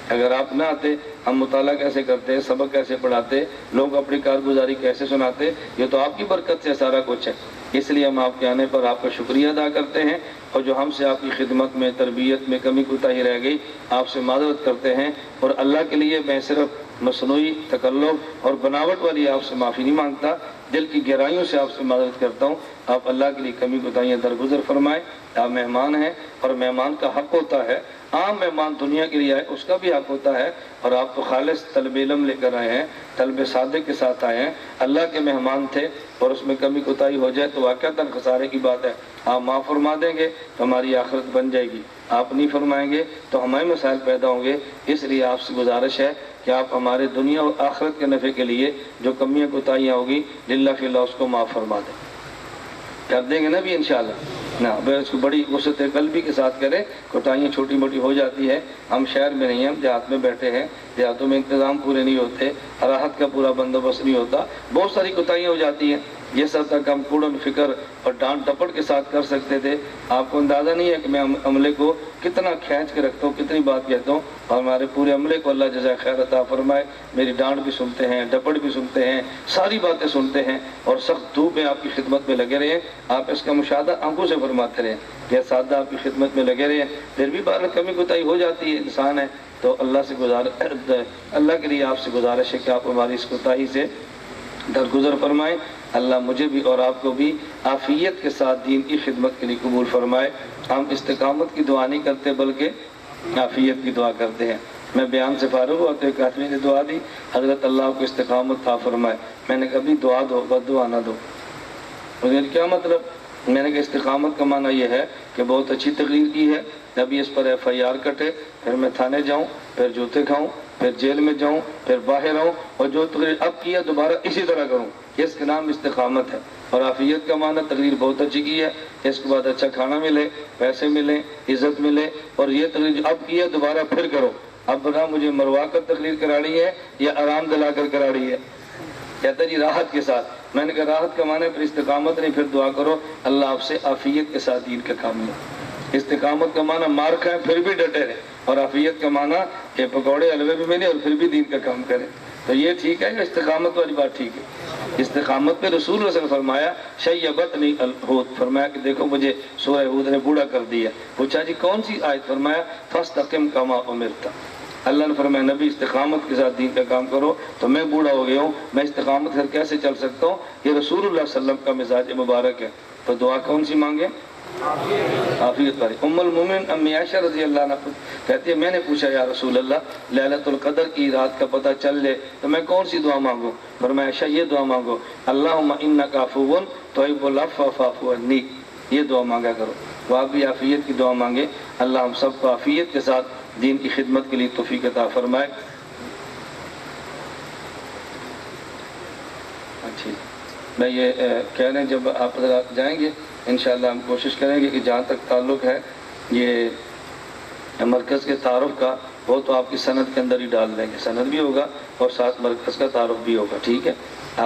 اگر آپ نہ آتے ہم مطالعہ کیسے کرتے، سبق کیسے پڑھاتے، لوگ اپنی کارگزاری کیسے سناتے؟ یہ تو آپ کی برکت سے سارا کچھ ہے۔ اس لیے ہم آپ کے آنے پر آپ کا شکریہ ادا کرتے ہیں، اور جو ہم سے آپ کی خدمت میں تربیت میں کمی کوتاہی رہ گئی آپ سے معذرت کرتے ہیں، اور اللہ کے لیے میں صرف مصنوعی تکلف اور بناوٹ والی آپ سے معافی نہیں مانگتا، دل کی گہرائیوں سے آپ سے معذرت کرتا ہوں۔ آپ اللہ کے لیے کمی کوتاہیاں درگزر فرمائیں۔ آپ مہمان ہیں اور مہمان کا حق ہوتا ہے، عام مہمان دنیا کے لیے آئے اس کا بھی حق ہوتا ہے، اور آپ تو خالص طلب علم لے کر آئے ہیں، طلب صادق کے ساتھ آئے ہیں، اللہ کے مہمان تھے، اور اس میں کمی کوتاہی ہو جائے تو واقعتاً خسارے کی بات ہے۔ آپ معاف فرما دیں گے تو ہماری آخرت بن جائے گی، آپ نہیں فرمائیں گے تو ہمارے مسائل پیدا ہوں گے۔ اس لیے آپ سے گزارش ہے کہ آپ ہمارے دنیا اور آخرت کے نفع کے لیے جو کمیاں کوتاہیاں ہوگی للہ فی اللہ اس کو معاف فرما دیں، کر دیں گے نا بھی انشاءاللہ نا، اس کو بڑی وسعت قلبی کے ساتھ کریں۔ کوتاہیاں چھوٹی موٹی ہو جاتی ہے، ہم شہر میں نہیں ہیں، ہم دیہات میں بیٹھے ہیں، دیہاتوں میں انتظام پورے نہیں ہوتے، راحت کا پورا بندوبست نہیں ہوتا، بہت ساری کوتاہیاں ہو جاتی ہیں۔ یہ سب تک ہم کوڑن فکر اور ڈانٹ ٹپڑ کے ساتھ کر سکتے تھے، آپ کو اندازہ نہیں ہے کہ میں عملے کو کتنا کھینچ کے رکھتا ہوں، کتنی بات کہتا ہوں، اور ہمارے پورے عملے کو اللہ جزائے خیر عطا فرمائے۔ میری ڈانٹ بھی سنتے ہیں، ڈپڑ بھی سنتے ہیں، ساری باتیں سنتے ہیں، اور سخت دھوپ میں آپ کی خدمت میں لگے رہے ہیں۔ آپ اس کا مشاہدہ آنکھوں سے فرماتے رہے کہ سادہ آپ کی خدمت میں لگے رہے ہیں، پھر بھی بہرحال کمی کوتاہی ہو جاتی ہے، انسان ہے، تو اللہ کے لیے آپ سے گزارش ہے کہ آپ ہماری اس کوتاہی سے درگزر فرمائیں۔ اللہ مجھے بھی اور آپ کو بھی عافیت کے ساتھ دین کی خدمت کے لیے قبول فرمائے۔ ہم استقامت کی دعا نہیں کرتے بلکہ عافیت کی دعا کرتے ہیں۔ میں بیان سے فارغ ہوا تو ایک آدمی نے دعا دی، حضرت اللہ کو استقامت عطا فرمائے۔ میں نے کبھی دعا دو بد دعا نہ دو۔ مجھے کیا مطلب؟ میں نے کہا استقامت کا معنی یہ ہے کہ بہت اچھی تقریر کی ہے، ابھی اس پر FIR کٹے، پھر میں تھانے جاؤں، پھر جوتے کھاؤں، پھر جیل میں جاؤں، پھر باہر آؤں، اور جو تقریر اب کیا دوبارہ اسی طرح کروں، اس کے نام استقامت ہے۔ اور عافیت کا معنی تقریر بہت اچھی کی ہے، اس کے بعد اچھا کھانا ملے، پیسے ملیں، عزت ملے، اور یہ تقریر جو اب کی ہے دوبارہ پھر کرو۔ اب بتا مجھے مروا کر تقریر کرانی ہے یا آرام دلا کر کرانی ہے؟ کہتا جی راحت کے ساتھ۔ میں نے کہا راحت کا معنی پھر استقامت نہیں، پھر دعا کرو اللہ آپ سے عافیت کے ساتھ دین کا کام لے۔ استقامت کا معنی مار کھائیں پھر بھی ڈٹے رہے، اور عافیت کا معنی کہ پکوڑے حلوے بھی ملے اور پھر بھی دین کا کام کریں۔ تو یہ ٹھیک ہے، استقامت والی بات ٹھیک ہے۔ استقامت پہ رسول اللہ صلی اللہ علیہ وسلم فرمایا شیبتنی الحوت، فرمایا کہ دیکھو مجھے سورہ ہود نے بوڑھا کر دیا۔ پوچھا جی کون سی آیت؟ فرمایا فاستقم کما امرت، اللہ نے فرمایا نبی استقامت کے ساتھ دین کا کام کرو، تو میں بوڑھا ہو گیا ہوں، میں استقامت کر کیسے چل سکتا ہوں؟ یہ رسول اللہ صلی اللہ علیہ وسلم کا مزاج مبارک ہے۔ تو دعا کون سی مانگے؟ عافیت والی۔ ام المومن امی عائشہ رضی اللہ عنہ کہتی ہے میں نے پوچھا یا رسول اللہ لیلۃ القدر کی رات کا پتہ چل جائے تو میں کون سی دعا مانگوں؟ فرمایا عائشہ یہ دعا مانگو، اللہم انک عفو تحب العفو فاعف عنی، یہ دعا مانگا کرو۔ تو آپ بھی عافیت کی دعا مانگے، اللہ ہم سب کو عافیت کے ساتھ دین کی خدمت کے لیے توفیق عطا فرمائے۔ اچھی میں یہ کہہ رہے ہیں جب آپ حضرات جائیں گے انشاءاللہ ہم کوشش کریں گے کہ جہاں تک تعلق ہے یہ مرکز کے تعارف کا وہ تو آپ کی سند کے اندر ہی ڈال دیں گے، سند بھی ہوگا اور ساتھ مرکز کا تعارف بھی ہوگا، ٹھیک ہے؟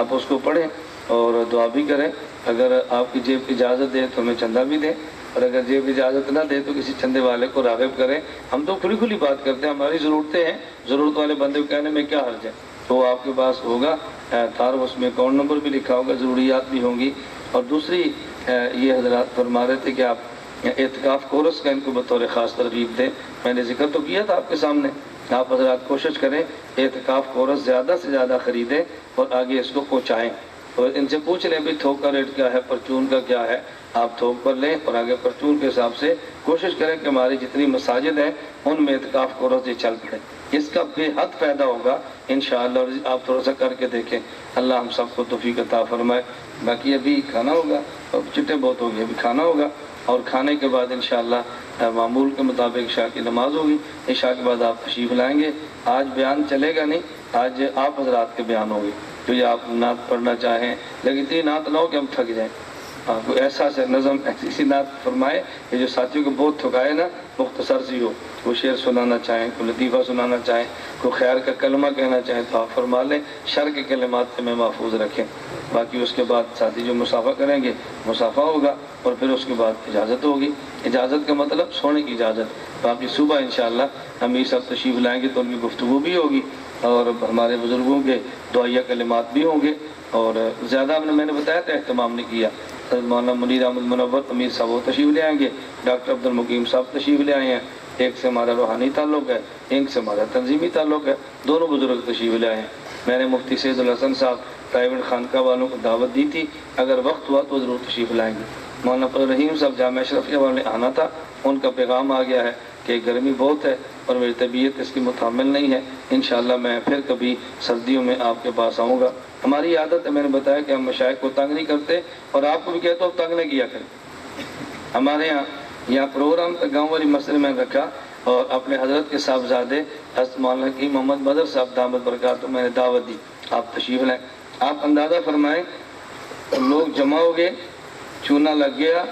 آپ اس کو پڑھیں اور دعا بھی کریں، اگر آپ کی جیب اجازت دے تو ہمیں چندہ بھی دیں، اور اگر جیب اجازت نہ دے تو کسی چندے والے کو راغب کریں۔ ہم تو کھلی کھلی بات کرتے ہیں، ہماری ضرورتیں ہیں، ضرورت والے بندے کو کہنے میں کیا حرج ہے؟ تو آپ کے پاس ہوگا تعارف، اس میں اکاؤنٹ نمبر بھی لکھا ہوگا، ضروریات بھی ہوں گی۔ اور دوسری یہ حضرات فرما رہے تھے کہ آپ اعتکاف کورس کا ان کو بطور خاص ترغیب دیں، میں نے ذکر تو کیا تھا آپ کے سامنے، آپ حضرات کوشش کریں اعتکاف کورس زیادہ سے زیادہ خریدیں اور آگے اس کو پہنچائیں، اور ان سے پوچھ لیں بھی تھوک کا ریٹ کیا ہے، پرچون کا کیا ہے، آپ تھوک پر لیں اور آگے پرچون کے حساب سے کوشش کریں کہ ہماری جتنی مساجد ہیں ان میں اعتکاف کورس یہ چل پڑے، اس کا بے حد فائدہ ہوگا انشاءاللہ، اور آپ تھوڑا سا کر کے دیکھیں، اللہ ہم سب کو توفیق عطا فرمائے۔ باقی ابھی کھانا ہوگا، چٹے بہت ہو گئے، ابھی کھانا ہوگا، اور کھانے کے بعد انشاءاللہ معمول کے مطابق عشاء کی نماز ہوگی، عشاء کے بعد آپ تشریف لائیں گے۔ آج بیان چلے گا نہیں، آج آپ حضرات کے بیان ہوگی، تو یہ آپ نعت پڑھنا چاہیں، لیکن اتنی نعت نہ ہو کہ ہم تھک جائیں، آپ کو ایسا سے نظم ایسی نعت فرمائے کہ جو ساتھیوں کو بہت تھکائے نا، مختصر سی ہو، کوئی شعر سنانا چاہیں، کوئی لطیفہ سنانا چاہیں، کوئی خیر کا کلمہ کہنا چاہیں تو آپ فرما لیں، شر کے کلمات سے میں محفوظ رکھیں۔ باقی اس کے بعد ساتھی جو مسافہ کریں گے مسافہ ہوگا، اور پھر اس کے بعد اجازت ہوگی، اجازت کا مطلب سونے کی اجازت۔ باقی صبح انشاءاللہ ہم یہ سب تشریف لائیں گے تو ان کی گفتگو بھی ہوگی، اور ہمارے بزرگوں کے دعائیہ کلمات بھی ہوں گے، اور زیادہ میں نے بتایا تھا اہتمام نہیں کیا۔ حضرت مولانا منیر احمد منور امیر صاحب وہ تشریف لے آئیں گے، ڈاکٹر عبد المقیم صاحب تشریف لے آئے ہیں، ایک سے ہمارا روحانی تعلق ہے، ایک سے ہمارا تنظیمی تعلق ہے، دونوں بزرگ تشریف لے آئے ہیں۔ میں نے مفتی سید الحسن صاحب پرائیویٹ خانقاہ والوں کو دعوت دی تھی، اگر وقت ہوا تو ضرور تشریف لائیں گے۔ مولانا فضل الرحیم صاحب جامعہ اشرفیہ والے آنا تھا، ان کا پیغام آ گیا ہے کہ گرمی بہت ہے اور میری طبیعت اس کی متحمل نہیں ہے، انشاءاللہ میں پھر کبھی سردیوں میں آپ کے پاس آؤں گا۔ ہماری عادت ہے، میں نے بتایا کہ ہم مشائخ کو تنگ نہیں کرتے، اور آپ کو بھی کہتا ہوں تنگ نہیں کیا کریں۔ ہمارے یہاں پروگرام گاؤں والی مسجد میں رکھا، اور اپنے حضرت کے صاحبزادے حضرت مولانا کی محمد بدر صاحب دامت برکاتہ میں نے دعوت دی، آپ تشریف لائیں۔ آپ اندازہ فرمائیں، لوگ جمع ہو گئے، چونا لگ گیا،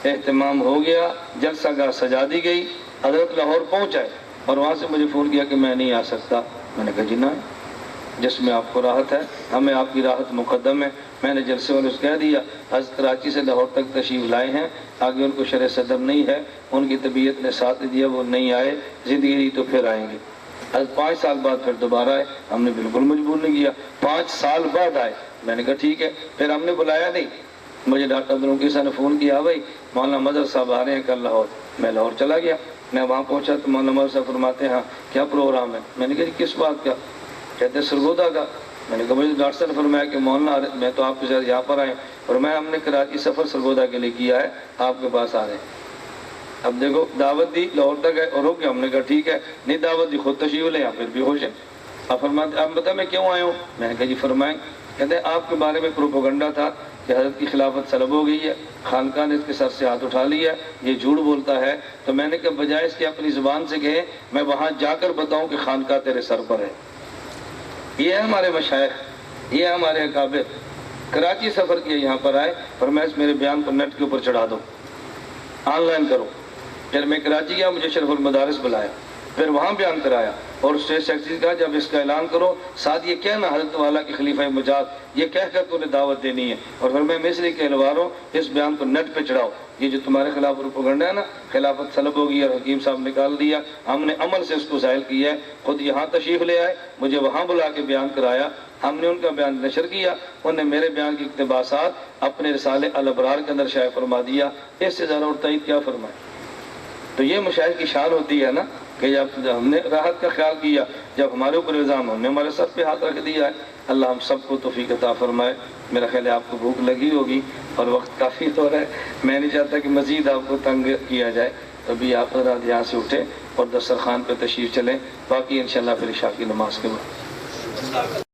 اہتمام ہو گیا، جلسہ گاہ سجا دی گئی، حضرت لاہور پہنچائے اور وہاں سے مجھے فون کیا کہ میں نہیں آ سکتا۔ میں نے کہا جی نہ، جس میں آپ کو راحت ہے، ہمیں آپ کی راحت مقدم ہے۔ میں نے جلسے والے سے کہہ دیا حضرت کراچی سے لاہور تک تشریف لائے ہیں، آگے ان کو شرح صدر نہیں ہے، ان کی طبیعت نے ساتھ دیا، وہ نہیں آئے، زندگی رہی تو پھر آئیں گے۔ حضرت 5 سال بعد پھر دوبارہ آئے، ہم نے بالکل مجبور نہیں کیا، 5 سال بعد آئے۔ میں نے کہا ٹھیک ہے، پھر ہم نے بلایا نہیں۔ مجھے ڈاکٹر عبد القیس نے فون کیا، بھائی مولانا مظہر صاحب آ رہے ہیں کل لاہور۔ میں لاہور چلا گیا، میں وہاں پہنچا تو مولانا مظہر صاحب فرماتے ہیں ہاں کیا پروگرام ہے؟ میں نے کہا جی کس بات کا؟ کہتے ہیں سرگودا کا۔ میں نے کہا مجھے ڈاکٹر صاحب نے فرمایا کہ مولانا میں تو آپ کے ساتھ یہاں پر آئے، اور میں ہم نے کراچی سفر سرگودا کے لیے کیا ہے، آپ کے پاس آ رہے ہیں۔ اب دیکھو دعوت دی، لاہور تک گئے اور رک گئے، ہم نے کہا ٹھیک ہے، نہیں دعوت دی خود تشریف لیں، پھر بھی خوش ہیں۔ آپ فرماتے آپ بتا میں کیوں آیا ہوں؟ میں نے کہا جی فرمائیں۔ کہتے ہیں آپ کے بارے میں پروپیگنڈا تھا کہ حضرت کی خلافت سلب ہو گئی ہے، خانقاہ نے اس کے سر سے ہاتھ اٹھا لیا، یہ جھوٹ بولتا ہے، تو میں نے کہا بجائے اس کے اپنی زبان سے کہے، میں وہاں جا کر بتاؤں کہ خانقاہ تیرے سر پر ہے۔ یہ ہے ہمارے مشائخ، یہ ہے ہمارے اکابر۔ کراچی سفر کیا، یہاں پر آئے، فرمایا اس میرے بیان کو نیٹ کے اوپر چڑھا دو، آن لائن کرو۔ پھر میں کراچی گیا، مجھے شرف المدارس بلایا، پھر وہاں بیان کرایا، اور اسٹیٹ سیکرٹری کا جب اس کا اعلان کرو ساتھ یہ کہنا حضرت والا کی خلیفہ مجاز، یہ کہہ کر تو نے دعوت دینی ہے، اور پھر میں مصری کے اہلواروں اس بیان کو نیٹ پہ چڑھاؤ، یہ جو تمہارے خلاف پروپیگنڈا ہے نا، خلافت سلب ہو گئی اور حکیم صاحب نکال دیا، ہم نے عمل سے اس کو ظاہر کیا ہے۔ خود یہاں تشریف لے آئے، مجھے وہاں بلا کے بیان کرایا، ہم نے ان کا بیان نشر کیا، انہوں نے میرے بیان کی اقتباسات اپنے رسالے الابرار کے اندر شائع فرما دیا، اس سے زیادہ اور تائید کیا فرمائے؟ تو یہ مشاہد کی شان ہوتی ہے نا، کہ جب ہم نے راحت کا خیال کیا، جب ہمارے اوپر الزام، ہم نے ہمارے سر پہ ہاتھ رکھ دیا ہے۔ اللہ ہم سب کو توفیق عطا فرمائے۔ میرا خیال ہے آپ کو بھوک لگی ہوگی اور وقت کافی ہو رہا ہے، میں نہیں چاہتا کہ مزید آپ کو تنگ کیا جائے، ابھی آپ حضرات یہاں سے اٹھیں اور دسترخوان پہ تشریف چلیں، باقی انشاءاللہ پھر عشاء کی نماز کے بعد